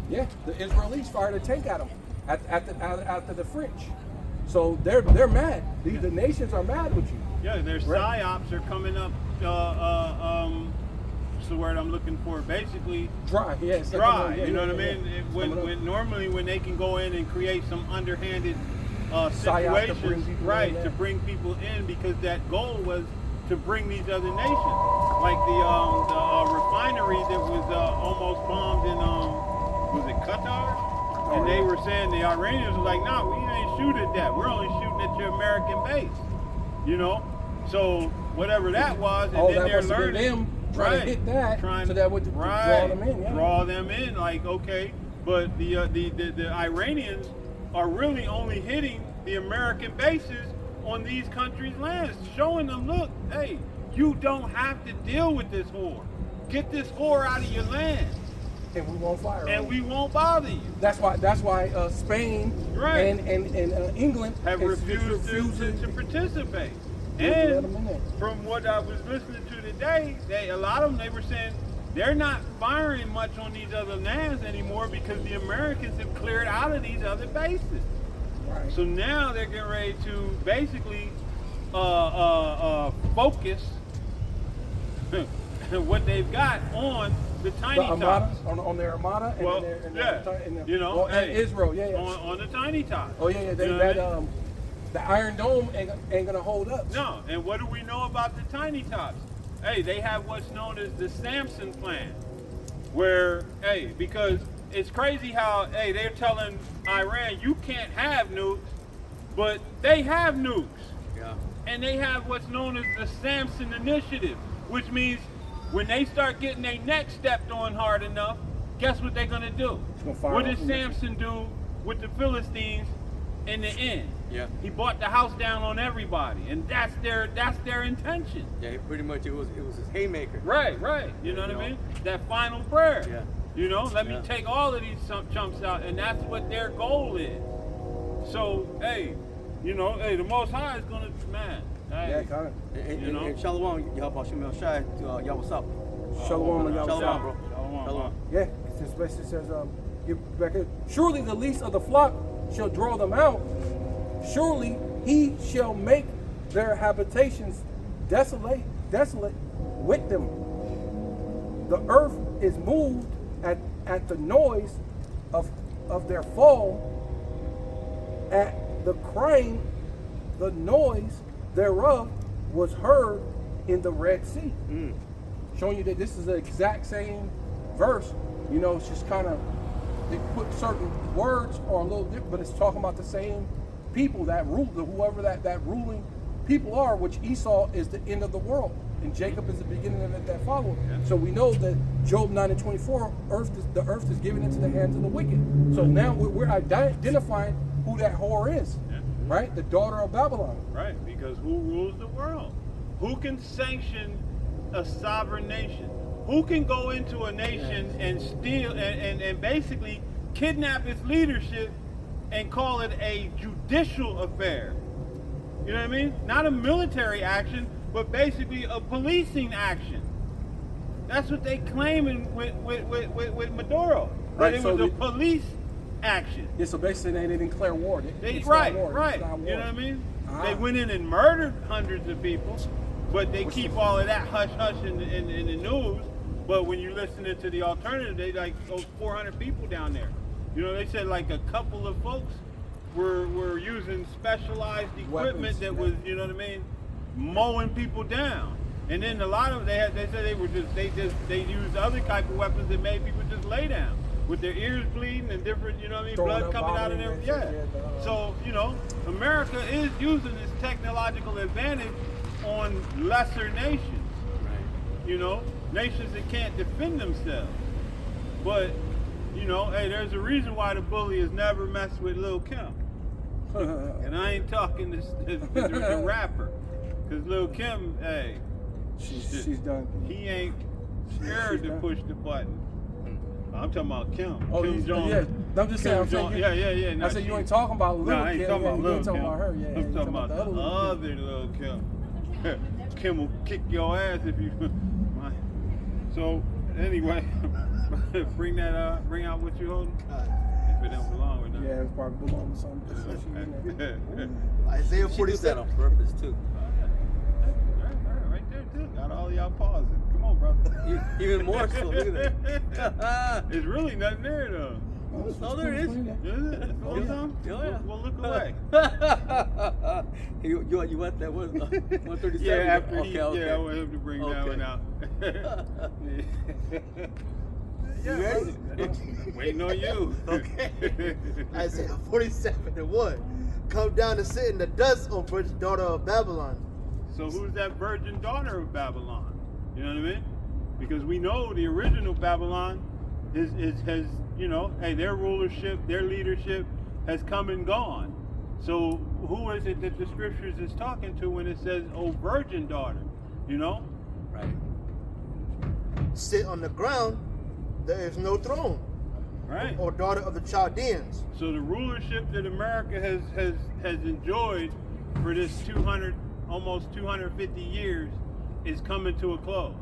Yeah, the Israelis fired a tank at them after the French. So they're mad. The nations are mad with you. Yeah, their psyops are coming up. What's the word I'm looking for? Basically, Dry. Yeah, dry. Yeah, you know yeah, what I yeah. mean? When normally when they can go in and create some underhanded Psyop to bring situations, people right, in there. to bring people in, because that goal was to bring these other nations, like the refinery that was almost bombed in was it Qatar? And they were saying, the Iranians were like, no, we ain't shooting at that. We're only shooting at your American base. You know? So whatever that was, and All then that they're must have been learning. them trying to hit that, so that would draw them in. Yeah. Draw them in, like, okay. But the Iranians are really only hitting the American bases on these countries' lands, showing them, look, hey, you don't have to deal with this whore. Get this whore out of your land. And we won't fire. And on we them. won't bother you. That's why Spain Right. and England Have is refused refusing to participate. let And them in there. from what I was listening to today, a lot of them, they were saying they're not firing much on these other lands anymore because the Americans have cleared out of these other bases. Right. So now they're getting ready to basically focus what they've got on the tiny The Armada, tops. on their Armada, and Well, their, you know, well, and hey, Israel, yeah. on the tiny tops. Oh yeah, You know what I mean? the Iron Dome ain't gonna hold up. No, and what do we know about the tiny tops? Hey, they have what's known as the Samson plan, where, hey, because it's crazy how, hey, they're telling Iran, you can't have nukes, but they have nukes. Yeah. And they have what's known as the Samson Initiative, which means when they start getting their neck stepped on hard enough, guess what they're gonna do? gonna fire What off did the missiles. Samson do with the Philistines in the end? Yeah. He brought the house down on everybody, and that's their intention. Yeah. Pretty much, it was his haymaker. Right. You know what I mean? That final prayer. Yeah. You know, let me Yeah. take all of these chumps out, and that's what their goal is. So, hey, you know, hey, the Most High is gonna, man. Hey, Yeah, kind of. And, You know? and Shalom, Yahweh Shem El Shai, y'all what's up? Shalom, and Shalom, Yahweh. bro. Shalom. Yeah, it just basically says, get back here. Surely the least of the flock shall draw them out. Surely he shall make their habitations desolate with them. The earth is moved at the noise of their fall, at the crying, the noise thereof was heard in the Red Sea. showing you that this is the exact same verse. You know, it's just kind of, they put certain words are a little different, but it's talking about the same people that rule, whoever that ruling people are, which Esau is the end of the world, and Jacob is the beginning of it that follow. So we know that Job 9:24, the earth is given into the hands of the wicked. So now we're identifying who that whore is, right? The daughter of Babylon. Right, because who rules the world? Who can sanction a sovereign nation? Who can go into a nation and steal and basically kidnap its leadership and call it a judicial affair? You know what I mean? Not a military action, but basically a policing action. That's what they claiming with Maduro. Right, That it so was a police action. Yeah, so basically they didn't declare war. Right. It's not war. You know what I mean? Ah. They went in and murdered hundreds of people, but they keep all of that hush hush in the news. But when you listen to the alternative, they like those 400 people down there. You know, they said like a couple of folks were using specialized equipment Weapons, that yeah. was, you know what I mean, mowing people down. And then a lot of them, they said they used other type of weapons that made people just lay down with their ears bleeding and different, you know what I mean, Throwing blood up coming out of bombing them. and Yeah. shit, So, you know, America is using this technological advantage on lesser nations. You know, nations that can't defend themselves. But, you know, hey, there's a reason why the bully has never messed with Lil Kim. And I ain't talking the rapper. Because Lil Kim, hey, she's done. he ain't scared to push the button. I'm talking about Kim. Oh, Kim Jong. yeah. I'm just saying. Kim Jong. Yeah. I said you ain't talking about Lil No, I ain't Kim. talking about You Lil ain't talking Kim. about her. Yeah, I'm you talking about the other Lil Kim. Kim will kick your ass if you. So anyway, bring out what you holding. If it don't belong with Yeah, it probably belong to something. Isaiah She did that 47. on purpose too. Right there too. Got all y'all pausing. Come on, brother. Even more so. Look at that. It's really nothing there though. Oh, there it is. Is it? Oh, yeah. Well, look away. you want that one? 137? Yeah, after okay, he, okay. yeah, I want him to bring that Okay. one out. You ready? Waiting on you. Okay. Isaiah 47:1. Come down and sit in the dust, O virgin daughter of Babylon. So who's that virgin daughter of Babylon? You know what I mean? Because we know the original Babylon has you know, hey, their rulership, their leadership has come and gone. So who is it that the scriptures is talking to when it says, "Oh, virgin daughter"? You know? Right. Sit on the ground, there is no throne. Right. Or daughter of the Chaldeans. So the rulership that America has enjoyed for this almost 250 years is coming to a close.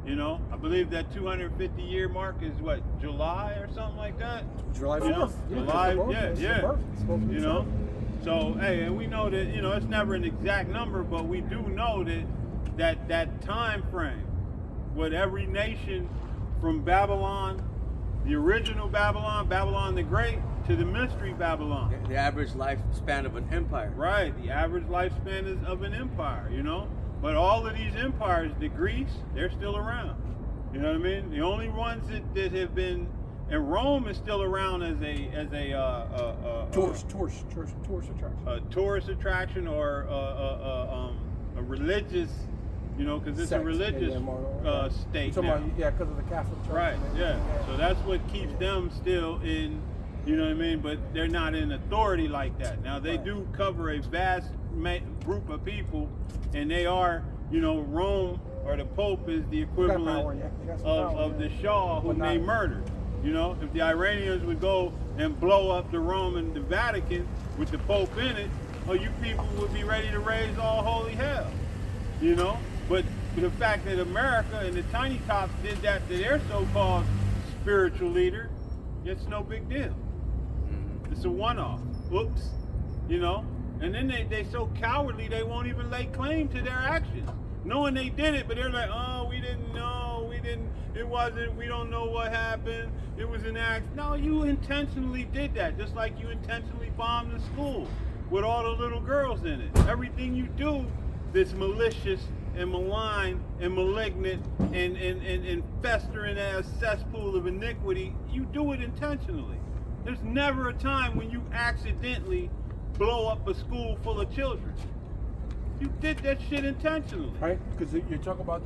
You know, I believe that 250 year mark is what, July or something like that? July 4th. You know, Yeah, July, it's the birth- yeah, it's the yeah. birth. It's supposed to be You know, so. so hey, and we know that, you know, it's never an exact number, but we do know that time frame, with every nation from Babylon, the original Babylon, Babylon the Great, to the mystery Babylon. The average lifespan of an empire. Right, the average lifespan is of an empire, you know. But all of these empires, the Greece, they're still around. You know what I mean? The only ones that have been, and Rome is still around as a Tourist attraction. a tourist attraction or a religious, you know, because it's a Sect. religious Yeah, more- state You're now. talking about, yeah, because of the Catholic Church. Right, yeah. So that's what keeps them still in, you know what I mean? But they're not in authority like that. Now, they do cover a vast group of people, and they are, you know, Rome or the Pope is the equivalent power, yeah. They got some power, of yeah. the Shah who But not- they murdered. You know, if the Iranians would go and blow up the Rome and the Vatican with the Pope in it, oh, you people would be ready to raise all holy hell. You know? But the fact that America and the Tiny Tots did that to their so-called spiritual leader, it's no big deal. It's a one-off. Oops. You know? And then they so cowardly they won't even lay claim to their actions. Knowing they did it, but they're like, oh, we didn't know, it wasn't, we don't know what happened, it was an act. No, you intentionally did that, just like you intentionally bombed the school with all the little girls in it. Everything you do that's malicious and malign and malignant and festering as cesspool of iniquity, you do it intentionally. There's never a time when you accidentally blow up a school full of children. You did that shit intentionally. Right? Because you're talking about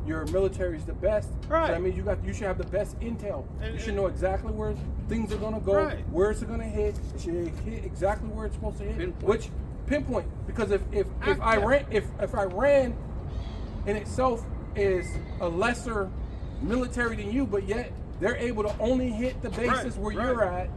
your military is the best. Right. So that means you should have the best intel. And- You should know exactly where things are gonna go, Right. where it's gonna hit. It should hit exactly where it's supposed to hit. Pinpoint. Which pinpoint? Because if Iran in itself is a lesser military than you, but yet they're able to only hit the bases Right, where right. you're at.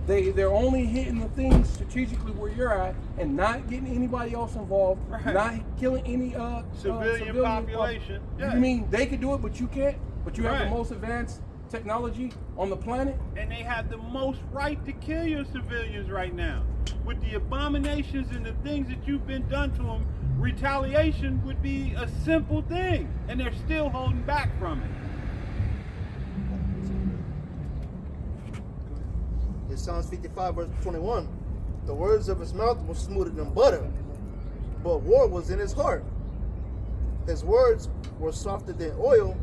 They're only hitting the things strategically where you're at, and not getting anybody else involved, Right. not killing any Civilian population. Yeah. You mean they could do it, but you can't? But you have Right. the most advanced technology on the planet? And they have the most right to kill your civilians right now. With the abominations and the things that you've been done to them, retaliation would be a simple thing, and they're still holding back from it. In Psalms 55 verse 21, the words of his mouth were smoother than butter, but war was in his heart. His words were softer than oil,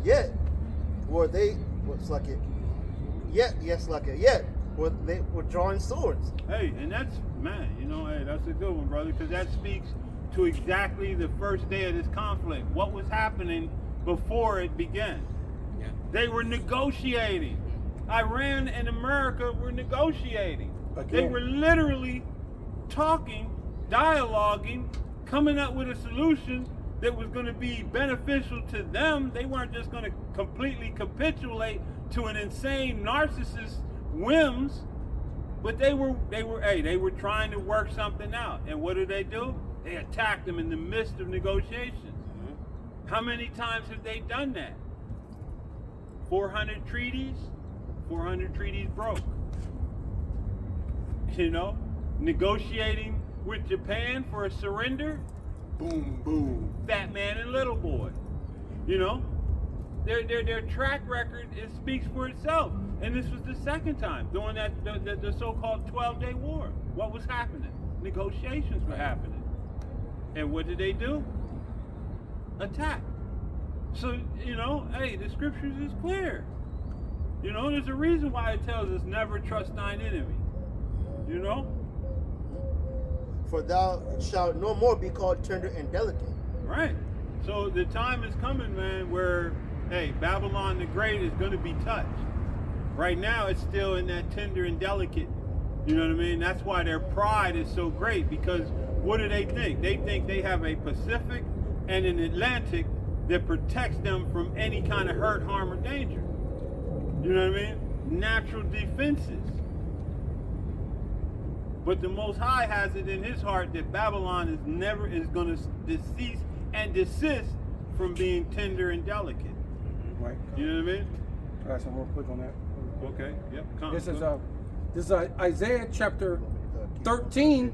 yet were they were they were drawing swords. Hey, and that's, man, hey, that's a good one, brother, because that speaks to exactly the first day of this conflict. What was happening before it began? Yeah. They were negotiating. Iran and America were negotiating. They Again. were literally talking, dialoguing, coming up with a solution that was going to be beneficial to them. They weren't just going to completely capitulate to an insane narcissist's whims, but they were trying to work something out. And what did? They attacked them in the midst of negotiations. How many times have they done that? 400 treaties? 400 treaties broke. Negotiating with Japan for a surrender? Boom, boom. Fat man and little boy. Their track record, it speaks for itself. And this was the second time during the so-called 12-day war. What was happening? Negotiations were happening. And what did they do? Attack. So, hey, the scriptures is clear. There's a reason why it tells us never trust thine enemy. For thou shalt no more be called tender and delicate. Right. So the time is coming, man, where, hey, Babylon the Great is going to be touched. Right now, it's still in that tender and delicate. You know what I mean? That's why their pride is so great, because what do they think? They think they have a Pacific and an Atlantic that protects them from any kind of hurt, harm, or danger. You know what I mean? Natural defenses. But the Most High has it in his heart that Babylon is going to cease and desist from being tender and delicate. Right. You know what I mean? All right, so real quick on that. Okay. Yep. Come. This is Isaiah chapter 13,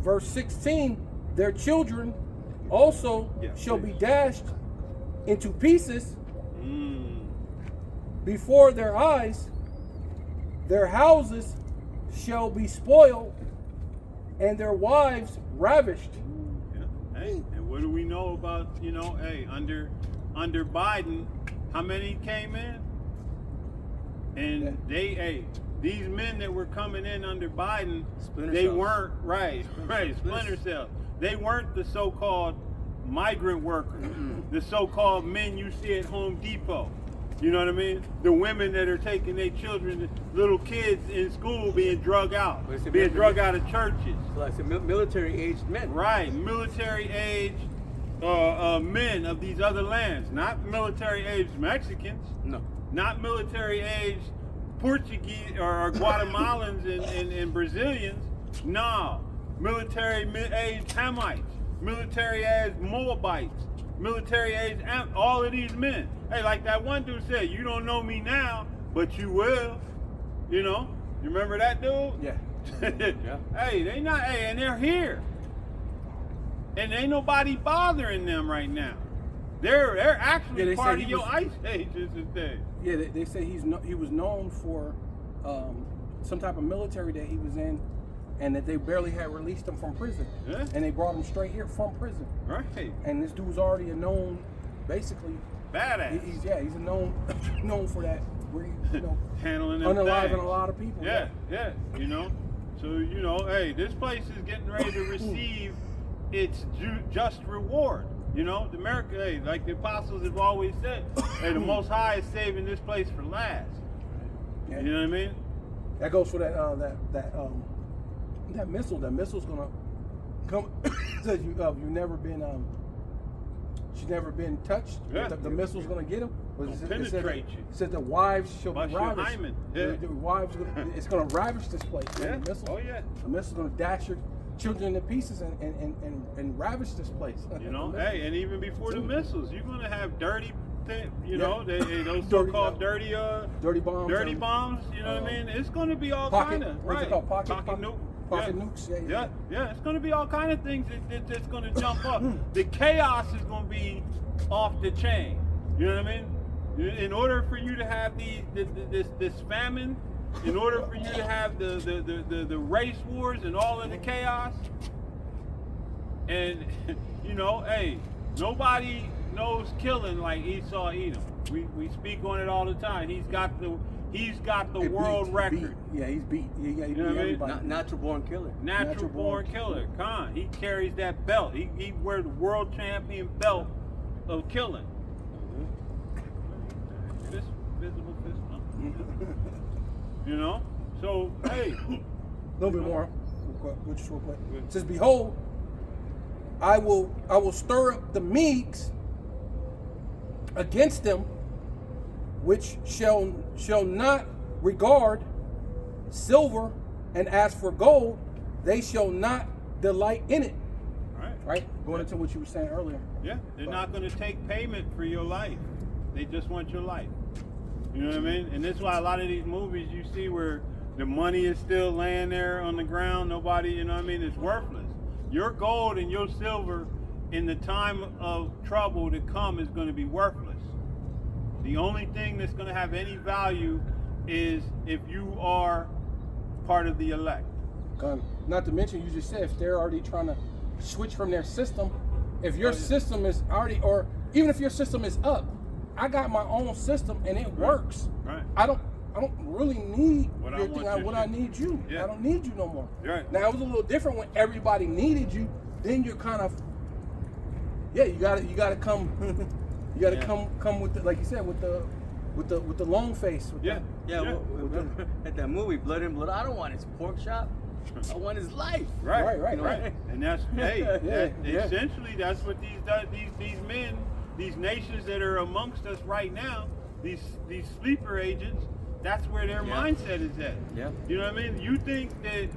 verse 16. Their children also shall be dashed into pieces before their eyes. Their houses shall be spoiled, and their wives ravished. Yeah. Hey, and what do we know about, under Biden, how many came in? And these men that were coming in under Biden, Splinter they cells. weren't, splinter cells. They weren't the so-called migrant workers, the so-called men you see at Home Depot. You know what I mean? The women that are taking their children, little kids in school being drug out, being drug out of churches. So like I said, military-aged men. Right, military-aged men of these other lands, not military-aged Mexicans. No. Not military-aged Portuguese or Guatemalans and Brazilians. No. Military-aged Hamites, military-aged Moabites, military-aged all of these men. Hey, like that one dude said, you don't know me now, but you will. You remember that dude? Yeah. Yeah. Hey, they not. Hey, and they're here, and ain't nobody bothering them right now. They're actually they part said of he your was- ice age, is the thing. Yeah, they say he was known for some type of military that he was in, and that they barely had released him from prison, Yeah. and they brought him straight here from prison. Right. And this dude was already a known, basically. Badass. He's a known known for that, where he, Handling them unaliving things. a lot of people. Yeah, yeah, you know. So, you know, hey, this place is getting ready to receive its just reward. You know, the America, hey, like the apostles have always said, hey, the Most High is saving this place for last. Yeah. You know what I mean? That goes for that missile. That missile's gonna come. Says you've never been she's never been touched. Yeah. The missile's gonna get him. Gonna penetrate you. It said the wives shall Bust be your ravished. hymen. Yeah. The wives, it's gonna ravish this place. Yeah. The missile. Oh, yeah. The missile's gonna dash your children to pieces and ravish this place. You know, The missile. hey, and even before the missiles, you're gonna have dirty, you know, those Dirty, so-called dirty bombs. dirty bombs. You know what I mean? It's gonna be all Pocket, kind of what's right. it called? Pocket nuke. Pocket Yeah. nukes. Yeah, it's gonna be all kind of things that's gonna jump up. The chaos is gonna be off the chain. You know what I mean? In order for you to have this famine, in order for you to have the race wars and all of the chaos, and you know, hey, nobody knows killing like Esau Edom. We speak on it all the time. He's got the world record. Yeah, he's beat. He beat You know what I mean? everybody. Natural born killer. Natural born killer. Khan. He carries that belt. He wears the world champion belt of killing. Visible fist bump. You know? So, hey. A little bit more. Just real quick. It says, "Behold, I will stir up the Medes against them, which shall not regard silver, and as for gold, they shall not delight in it." Right? Going into what you were saying earlier. Yeah, they're not going to take payment for your life. They just want your life. You know what I mean? And that's why a lot of these movies you see where the money is still laying there on the ground, nobody, you know what I mean, it's worthless. Your gold and your silver in the time of trouble to come is going to be worthless. The only thing that's going to have any value is if you are part of the elect. Not to mention, you just said, if they're already trying to switch from their system, if your system is already, or even if your system is up, I got my own system and it works. Right. I don't really need What I your want thing. you What to- I need you. Yeah. I don't need you no more. Right. Now it was a little different when everybody needed you. Then you're kind of, you gotta come, you gotta come with the, like you said, with the long face. With Yeah. Yeah, remember at that movie, Blood and Blood, I don't want his pork chop. I want his life. Right. Right. And that's hey, Yeah. essentially that's what these men, these nations that are amongst us right now, these sleeper agents, that's where their mindset is at. Yeah. You know what I mean? You think that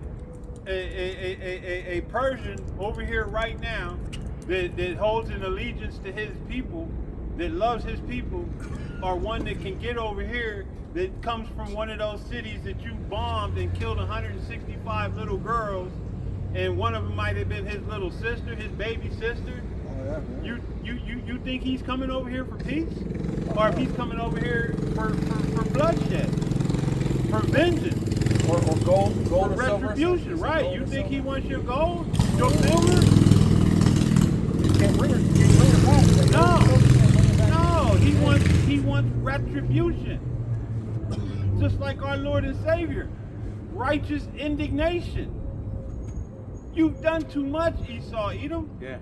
a Persian over here right now that holds an allegiance to his people, that loves his people, or one that can get over here that comes from one of those cities that you bombed and killed 165 little girls, and one of them might have been his little sister, his baby sister. Oh, yeah. You think he's coming over here for peace? Or if he's coming over here for bloodshed, for vengeance, Or gold for or silver. retribution, right? Gold You or think he silver. wants your gold, your silver? Can't bring it back. No, he wants retribution. Just like our Lord and Savior, righteous indignation. You've done too much, Esau Edom. Yeah.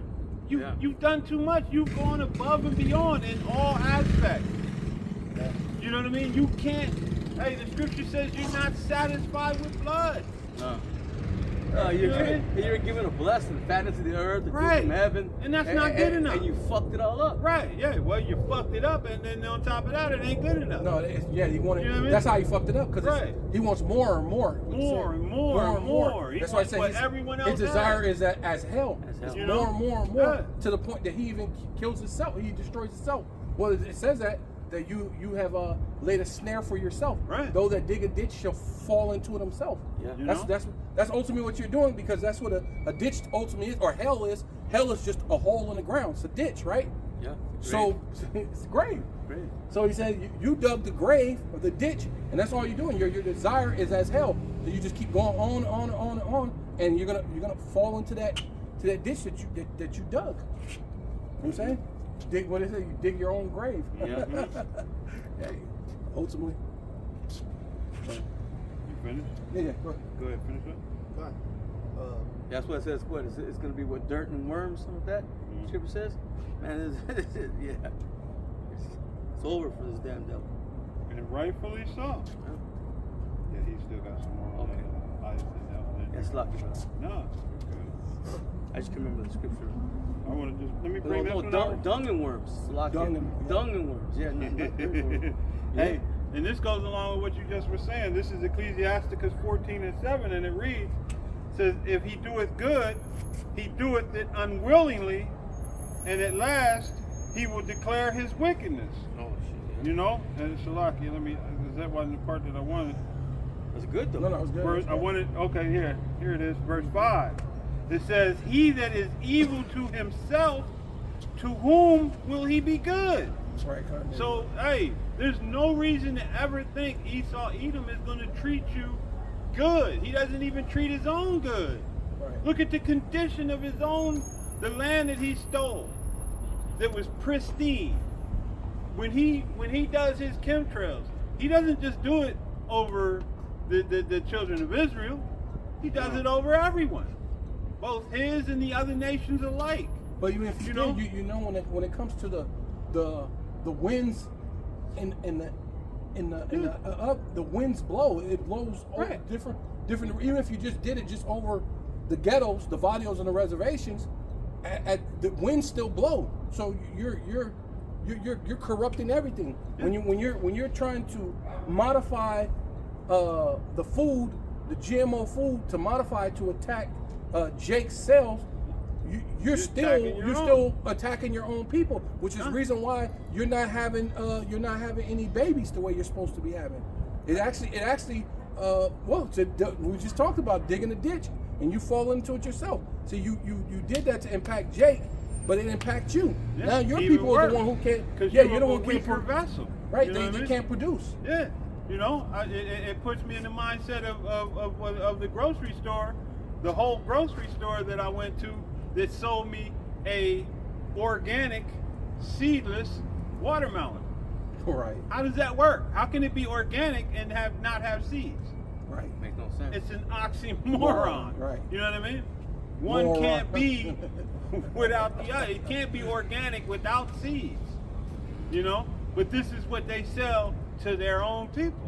You've done too much. You've gone above and beyond in all aspects. You know what I mean? You can't. Hey, the scripture says you're not satisfied with blood. No, you're given a blessing, the fatness of the earth, the Right. fruit from heaven. And that's not good enough. And you fucked it all up. Right? Yeah. Well, you fucked it up, and then on top of that, it ain't good enough. No, he wanted. You know what I mean? That's how he fucked it up, because Right. he wants more and more. More and more. He That's why I wants say what everyone else his desire has. is as hell. As hell. It's You more know? and more and more, Yeah. to the point that he even kills himself. He destroys himself. Well, it says that you have laid a snare for yourself. Right. Those that dig a ditch shall fall into it himself. Yeah. You That's know? that's ultimately what you're doing, because that's what a ditch ultimately is, or hell is. Hell is just a hole in the ground. It's a ditch, right? Yeah. So it's grave. Great. So he said, you dug the grave or the ditch, and that's all you're doing. Your desire is as hell. So you just keep going on and on and on and on, and you're gonna fall into that ditch that you dug. You know what I'm saying? Dig, what is it? You dig your own grave. Yeah. Yeah, ultimately. You finished? Yeah, go ahead. Go ahead, finish it. Go on. That's what it says. What it's going to be? What, dirt and worms? Something like that. Mhm. Scripture says. Man, yeah. It's over for this damn devil. And rightfully so. Yeah, he's still got some more. Okay. Life in that one. That's lucky, brother. No, it's good. I just can remember the scripture. I want to just let me bring this one dung, out. dung and worms. Lucky. Dung and- Dung and worms. Yeah. Not dirt and worms. Yeah. Hey, and this goes along with what you just were saying. This is Ecclesiasticus 14:7, and it reads, says, if he doeth good, he doeth it unwillingly, and at last he will declare his wickedness. Oh shit. You know? And Shalaki, let me, because that wasn't the part that I wanted. That's good though. No, it was good. Verse, I wanted, okay, here it is, verse 5. It says, he that is evil to himself, to whom will he be good? That's right, Kanye. So, hey, there's no reason to ever think Esau Edom is going to treat you good. He doesn't even treat his own good. Right. Look at the condition of his own, the land that he stole, that was pristine. When he does his chemtrails, he doesn't just do it over the children of Israel. He does it over everyone, both his and the other nations alike. But even if you know? did, you know when it comes to the winds in the winds blow. It blows over Right. different. Even if you just did it just over the ghettos, the barrios, and the reservations, at the winds still blow. So you're corrupting everything. Yeah. When you're trying to modify the food, the GMO food, to modify to attack Jake's cells, you're still attacking your own people, which is the reason why you're not having any babies the way you're supposed to be having. We just talked about digging a ditch, and you fall into it yourself. So you did that to impact Jake, but it impacts you. Yeah, Now your even people are the worse, one who can't. Because Yeah, you're you're the a one who weaker can't. vessel. Right, You know what I they mean? can't produce. Yeah, you know, it puts me in the mindset of the grocery store, the whole grocery store that I went to that sold me a organic, seedless watermelon. Right, How does that work? How can it be organic and not have seeds? right. Makes no sense. It's an oxymoron. Right. You know what I mean? One Moron. can't be without the other. It can't be organic without seeds. You know? But this is what they sell to their own people.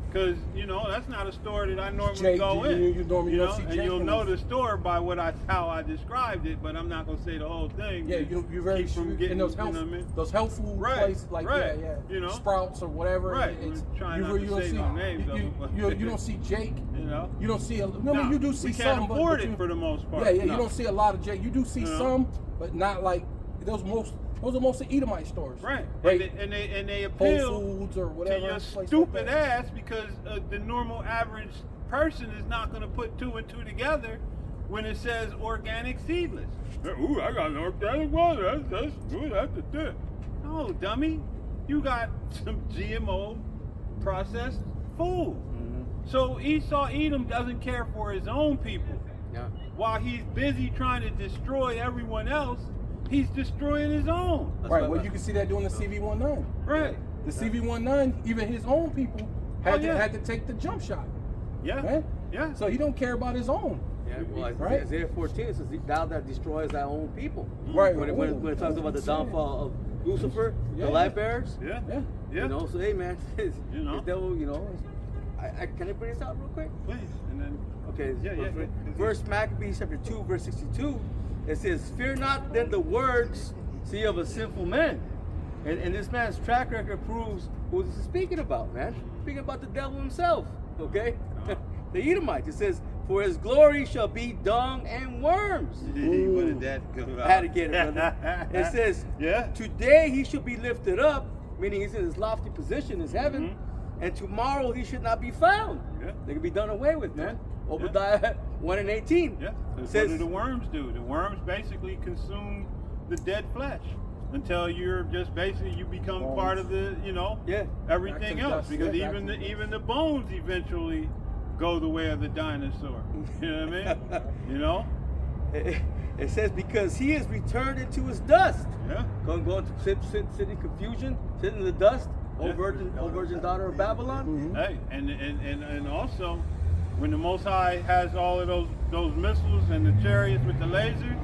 Because, you know, that's not a store that I normally Jake, go in. you normally don't see and Jake you'll in know this. the store by how I described it, but I'm not going to say the whole thing. Yeah, you're very Keep from sure getting, in those you know health, what I mean? those health food Right, places like right, yeah, you know? Sprouts or whatever. Right, It's, we're trying not you to don't say see no names of them, but- you don't see Jake. You know? You don't see No, you do see we can't some, afford but it you, for the most part. yeah, you No. don't see a lot of Jake. You do see You know? some, but not like those are mostly Edomite stores. Right. Right. And they Whole appeal Foods or to whatever. your place like stupid that. ass because the normal average person is not going to put two and two together when it says organic seedless. Ooh, I got an organic one. That's good. That's the thing. No, dummy. You got some GMO processed food. Mm-hmm. So Esau Edom doesn't care for his own people. Yeah. While he's busy trying to destroy everyone else, he's destroying his own. That's Right. why- Well, you can see that doing the CV-19. Right. The CV-19, even his own people had yeah. to take the jump shot. Yeah. Right? Yeah. So he don't care about his own. Yeah, well, Right. Isaiah 14 says, "Thou that destroys thy own people." Right. When it talks about the downfall of Lucifer, Yeah. the light bearers. Yeah. Yeah. Yeah. You know, so hey, man, You know. this devil, you know. Can I bring this out real quick? Please. And then Okay. Yeah. Verse Maccabees chapter 2, verse 62. It says, "Fear not then the words, see, of a sinful man." And this man's track record proves who this is speaking about, man. Speaking about the devil himself. Okay. The Edomites. It says, "For his glory shall be dung and worms." what did that come out? I had to get it, brother. It says, Yeah. "Today he should be lifted up," meaning he's in his lofty position, his heaven, Mm-hmm. and tomorrow he should not be found. Yeah. They can be done away with, man. Yeah. Obadiah 1:18. Yeah. 'Cause Says, what do the worms do? The worms basically consume the dead flesh. until you're just basically you become part of the, you know, Yeah. everything Back to the else. dust. Because Yeah, back to the even the bones eventually go the way of the dinosaur. You know what I mean? You know? It says because he is returned into his dust. Yeah. Going to sit in confusion, sit in the dust, O Yeah. virgin daughter of Babylon. Hey, and also, when the Most High has all of those missiles and the chariots with the laser,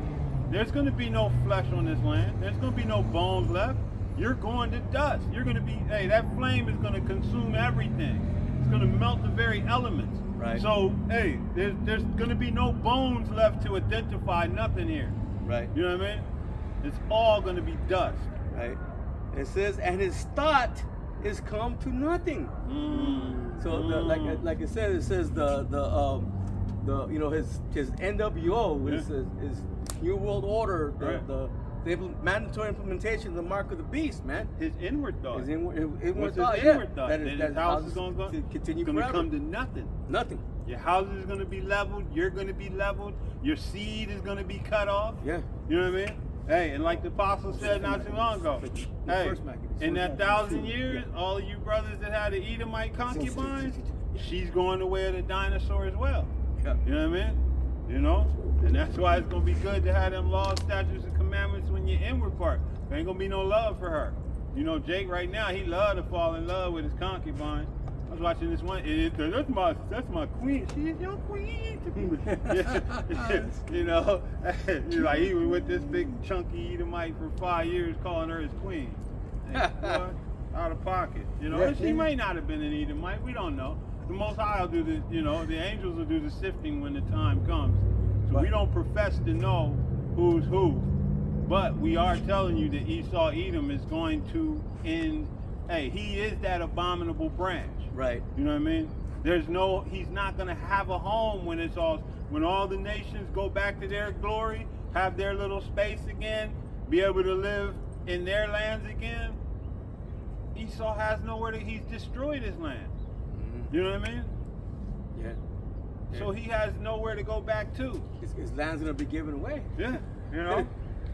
there's going to be no flesh on this land. There's going to be no bones left. You're going to dust. You're going to be, hey, that flame is going to consume everything. It's going to melt the very elements. Right. So, hey, there's going to be no bones left to identify nothing here. Right. You know what I mean? It's all going to be dust. Right. It says, and his thought is come to nothing. So like it says the you know his NWO is his New World Order, Right. the mandatory implementation of the mark of the beast, man. His inward thought. His inward What's thought, his yeah. inward thought? That His house is going to continue to forever. come to nothing. Nothing. Your house is going to be leveled. You're going to be leveled. Your seed is going to be cut off. Yeah. You know what I mean? Hey, and like the apostle said not too long ago, hey, in that 1,000 years, all of you brothers that had the Edomite concubines, she's going the way of the dinosaur as well. Yeah. You know what I mean? You know? And that's why it's going to be good to have them laws, statutes, and commandments when you're inward part. There ain't going to be no love for her. You know, Jake right now, he love to fall in love with his concubine. I was watching this one. That's my queen. She is your queen. You know, like he was with this big chunky Edomite for 5 years, calling her his queen. Hey, boy, out of pocket. You know, and she may not have been an Edomite. We don't know. The Most High will do the. You know, the angels will do the sifting when the time comes. So we don't profess to know who's who, but we are telling you that Esau Edom is going to end. Hey, he is that abominable branch. Right. You know what I mean? He's not going to have a home when when all the nations go back to their glory, have their little space again, be able to live in their lands again. Esau has nowhere he's destroyed his land. You know what I mean? Yeah. So he has nowhere to go back to. His land's gonna be given away. Yeah. You know?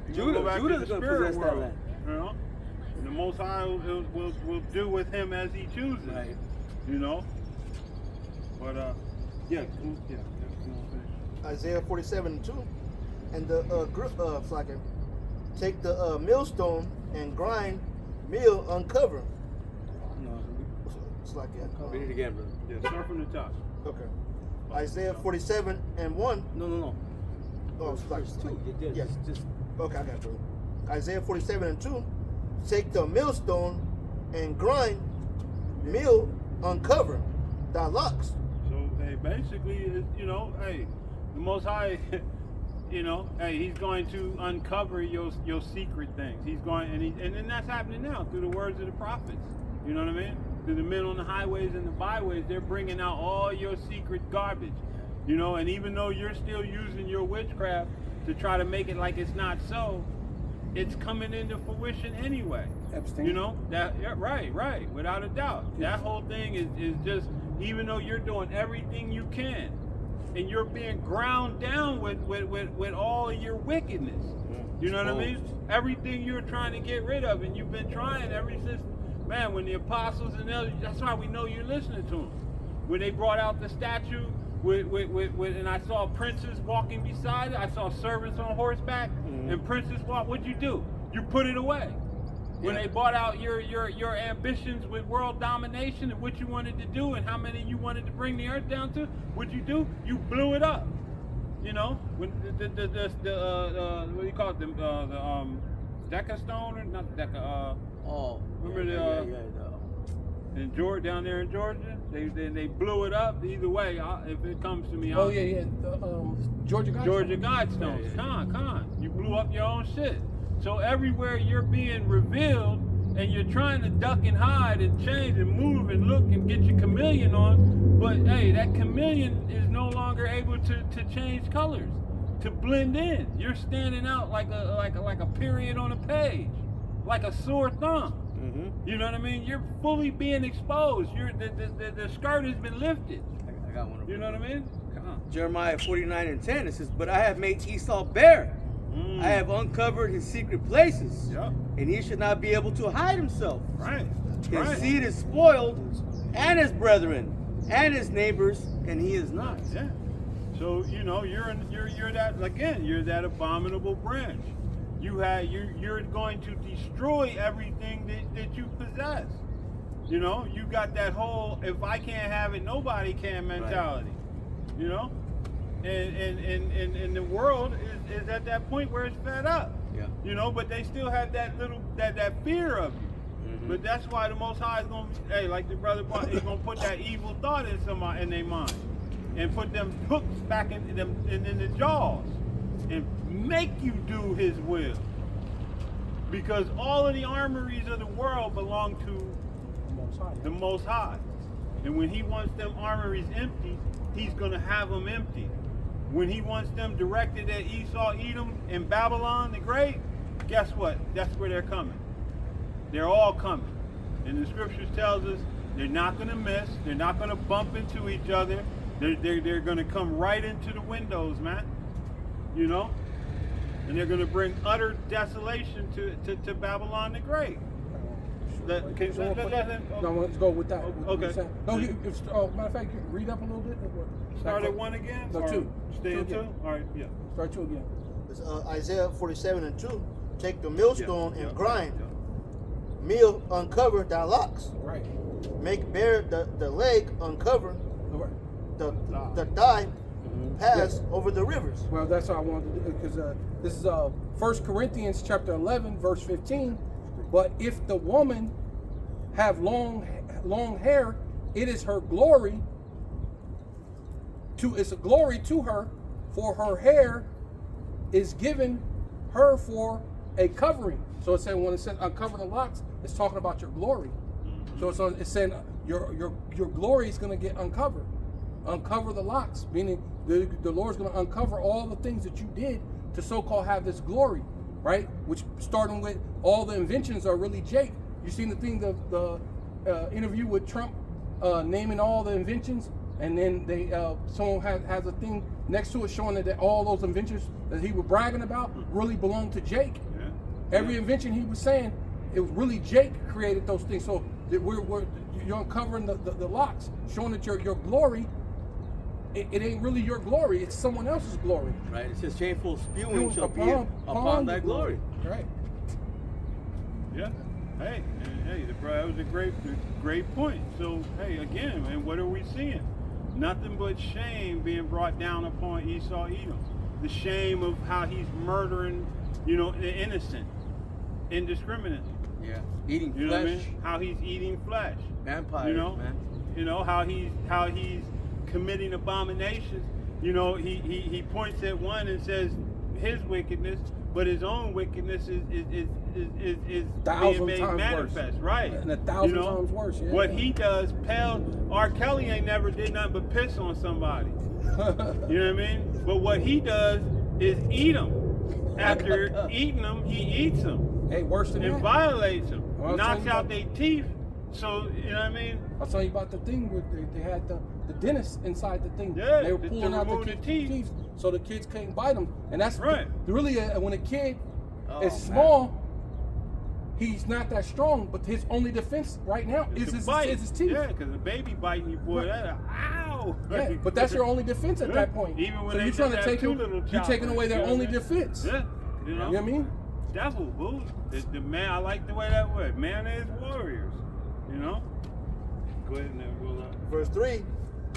He's gonna go back to Judah's the gonna spirit possess that world. land. You know? And the Most High will do with him as he chooses. Right. You know? But yeah. Isaiah 47:2, and the so I can take the millstone and grind meal uncover. No. It's like Read it again, brother. Yeah, start from the top. okay. Isaiah 47:1. No. Oh, it's like Verse 2. Yeah. yeah. Just Okay, I got it. Isaiah 47:2. Take the millstone and grind meal uncover thy locks. So they basically, you know, hey, the Most High, you know, hey, he's going to uncover your secret things. He's going, and then that's happening now through the words of the prophets. You know what I mean? Through the men on the highways and the byways, they're bringing out all your secret garbage. You know, and even though you're still using your witchcraft to try to make it like it's not so, it's coming into fruition anyway. Epstein. You know, right, without a doubt. That whole thing is just, even though you're doing everything you can, and you're being ground down with all of your wickedness. You know what I mean? Everything you're trying to get rid of, and you've been trying ever since, man, when the apostles and elders, that's why we know you're listening to them. When they brought out the statue, and I saw princes walking beside it, I saw servants on horseback, and princes walk, what'd you do? You put it away. When they bought out your ambitions with world domination and what you wanted to do and how many you wanted to bring the earth down to, what'd you do? You blew it up. You know, when the what do you call it? The Deca stone or not Deca? Remember in Georgia, down there in Georgia, they blew it up. Either way, if it comes to me, Oh yeah. Georgia Guidestones. Con. You blew up your own shit. So everywhere you're being revealed and you're trying to duck and hide and change and move and look and get your chameleon on, but hey, that chameleon is no longer able to change colors, to blend in. You're standing out like a period on a page, like a sore thumb. You know what I mean? You're fully being exposed. The skirt has been lifted. I got one. You know what I mean? Come on. Jeremiah 49:10. It says, "But I have made Esau bare, I have uncovered his secret places, Yep. and he should not be able to hide himself. Right. His Right. seed is spoiled, and his brethren, and his neighbors, and he is not. Yeah. So you're that again. You're that abominable branch. You're going to destroy everything that you possess. You know, you got that whole "if I can't have it, nobody can" mentality. You know, and the world is at that point where it's fed up. Yeah. You know, but they still have that that fear of you. But that's why the Most High is gonna, hey, like the brother, is gonna put that evil thought in their mind, and put them hooks back in them in the jaws, and make you do His will. Because all of the armories of the world belong to the Most High, and when He wants them armories empty, He's gonna have them empty. When He wants them directed at Esau, Edom, and Babylon the Great, guess what? That's where they're coming. They're all coming. And the scriptures tells us they're not going to miss. They're not going to bump into each other. They're going to come right into the windows, man. You know? And they're going to bring utter desolation to Babylon the Great. No, let's go with that. Okay. No, matter of fact, you read up a little bit. Start at 1 again? No, or 2. Stay at 2? again. All right, yeah. Start 2 again. It's, Isaiah 47:2. Take the millstone and grind. Yeah. Meal, uncover thy locks. Right. Make bare the leg, uncover Right. the thigh, pass over the rivers. Well, that's what I wanted to do, because this is 1 Corinthians chapter 11, verse 15. But if the woman have long hair, it is her glory. It's a glory to her, for her hair is given her for a covering. So it's saying when it says uncover the locks, it's talking about your glory. So it's saying your glory is going to get uncovered. Uncover the locks, meaning the Lord's going to uncover all the things that you did to so-called have this glory, right? Which starting with all the inventions are really Jake. You seen the thing, the interview with Trump naming all the inventions, and then someone has a thing next to it showing that all those inventions that he was bragging about really belong to Jake. Yeah. Every invention he was saying, it was really Jake created those things. So you're uncovering the locks, showing that your glory, it ain't really your glory, it's someone else's glory. Right. It says shameful spewing It shall was be upon thy glory. Right. Yeah. Hey, that was a great point. So, hey, again, man, what are we seeing? Nothing but shame being brought down upon Esau Edom. The shame of how he's murdering, the innocent, indiscriminately. Yeah. Eating You know flesh. what I mean? How he's eating flesh. Vampires, man. How he's committing abominations. He points at one and says his wickedness, but his own wickedness is being 1,000 made times manifest, worse. right? And 1,000 times worse. Yeah. What he does, R. Kelly ain't never did nothing but piss on somebody. You know what I mean? But what he does is eat them. After eating them, he eats them Hey, worse than and that. violates them, Well, I'll knocks tell you out their teeth. So you know what I mean? I'll tell you about the thing where they had the dentist inside the thing. Yeah, they were to pulling out the remove the kids' teeth. teeth so the kids couldn't bite them. And that's Right. really when a kid Oh, is man. small, he's not that strong. But his only defense right now is To his bite. teeth. Yeah, because a baby biting you, boy, that ow. Yeah, but that's your only defense at Yeah. that point. Even when so they you're trying to just take have two him, little you're taking choppers, away their you know only what I mean? defense. Yeah, You know what I mean? Devil, boo. The man, I like the way that word. Man is warriors. Go ahead and then we'll. Verse 3.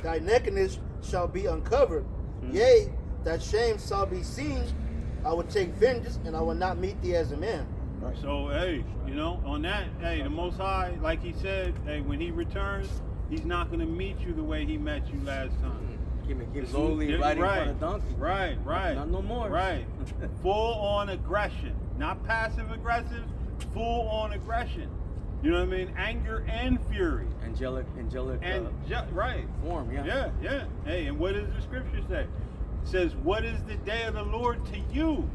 Thy nakedness shall be uncovered. Yea, that shame shall be seen. I will take vengeance, and I will not meet thee as a man. So, hey, on that, hey, the Most High, like he said, hey, when he returns, he's not going to meet you the way he met you last time. Keep slowly riding on a donkey. Right. Not no more. Right. Full on aggression. Not passive aggressive, full on aggression. You know what I mean? Anger and fury. Angelic And right. form, yeah. Yeah. Hey, and what does the scripture say? It says, what is the day of the Lord to you?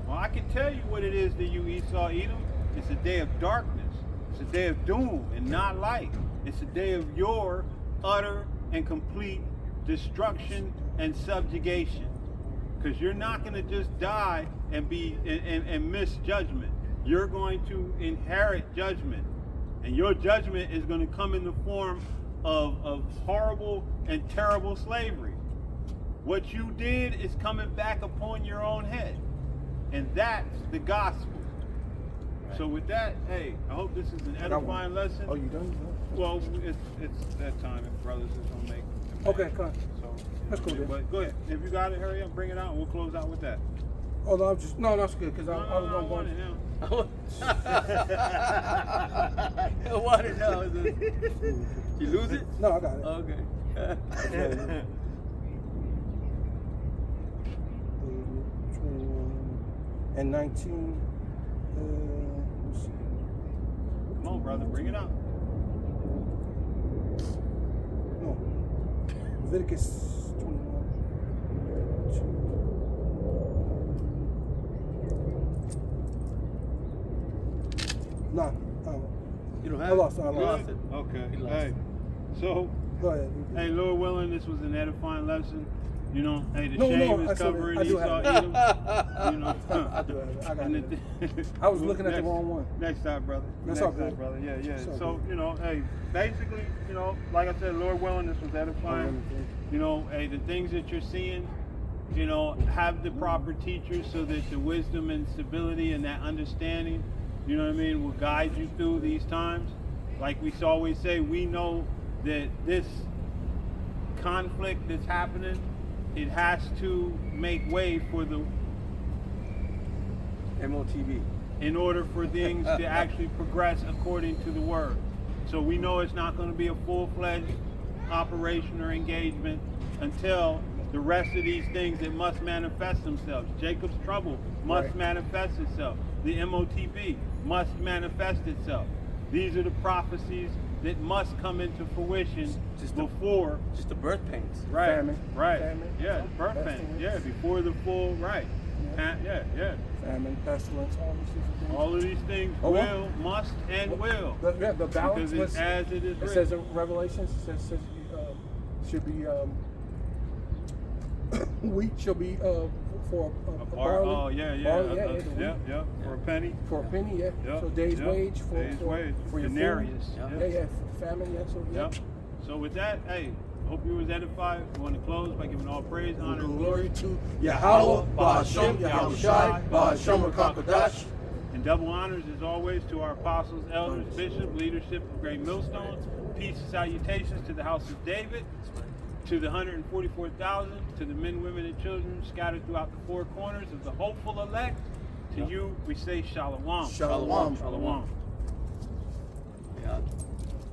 Well, I can tell you what it is to you, Esau Edom. It's a day of darkness. It's a day of doom and not light. It's a day of your utter and complete destruction and subjugation. because you're not going to just die and be and miss judgment. You're going to inherit judgment, and your judgment is going to come in the form of horrible and terrible slavery. What you did is coming back upon your own head, and that's the gospel. So with that, hey, I hope this is an edifying lesson. Oh, you done? Well, it's that time if brothers is gonna make. Okay, come on. So That's cool, then. But go ahead. If you got it, hurry up, bring it out, and we'll close out with that. Oh no, I'm just no, that's good because I was I gonna want it go. now. What is that? You lose it? No, I got it. Okay. 21 and 19. Let's see. Come on, brother, bring it out. No. Leviticus 21. Nah. You don't I have lost it. it? I You lost it. Okay. He lost Hey, it. so Go ahead. hey, Lord willing, this was an edifying lesson. You know, hey, the No, shame I is said it. covering I do Esau, have Edom. it. You know, I do have it. I got and it. I was looking at the wrong one. Next time, brother. That's Next all time, good. brother. Yeah, yeah. That's all So, good. you know, hey, basically, you know, like I said, Lord willing, this was edifying. You know, hey, the things that you're seeing, you know, have the proper teachers so that the wisdom and stability and that understanding, you know what I mean, will guide you through these times. Like we always say, we know that this conflict that's happening, it has to make way for the MOTV. in order for things to actually progress according to the word. So we know it's not going to be a full-fledged operation or engagement until the rest of these things that must manifest themselves. Jacob's trouble must Right. manifest itself. The MOTB must manifest itself. These are the prophecies that must come into fruition Just the- before Just the birth pains. right, Famine. right, Famine. yeah, birth pain, Pestilence. yeah, before the full right, yeah. Famine, pestilence, all these different things. All of these things Oh, what? will, must, and will. The balance Because it's was, as it is it says written. in Revelations, it says should be wheat shall be for a Bar- barley. oh yeah, Barley, the wheat. yeah, for a penny. For a penny, yeah. Yep, So day's yep. wage for Day's wage. for your Denarius. food. Yep. Yeah, famine, yeah. So yeah. Yep. So with that, hey, hope you was edified. We want to close by giving all praise, honor, and glory. to Yahweh, Ba'ashem, Yahushai, Ba'ashem, Rakakadash. And double honors as always to our apostles, elders, bishops, leadership of Great Millstone. Peace and salutations to the house of David, to the 144,000, to the men, women, and children scattered throughout the four corners of the hopeful elect. To you, we say shalom. Shalom. Shalom. Yeah.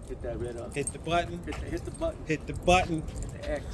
Hit that red up. Hit the button. Hit the button. Hit the button. Hit the X.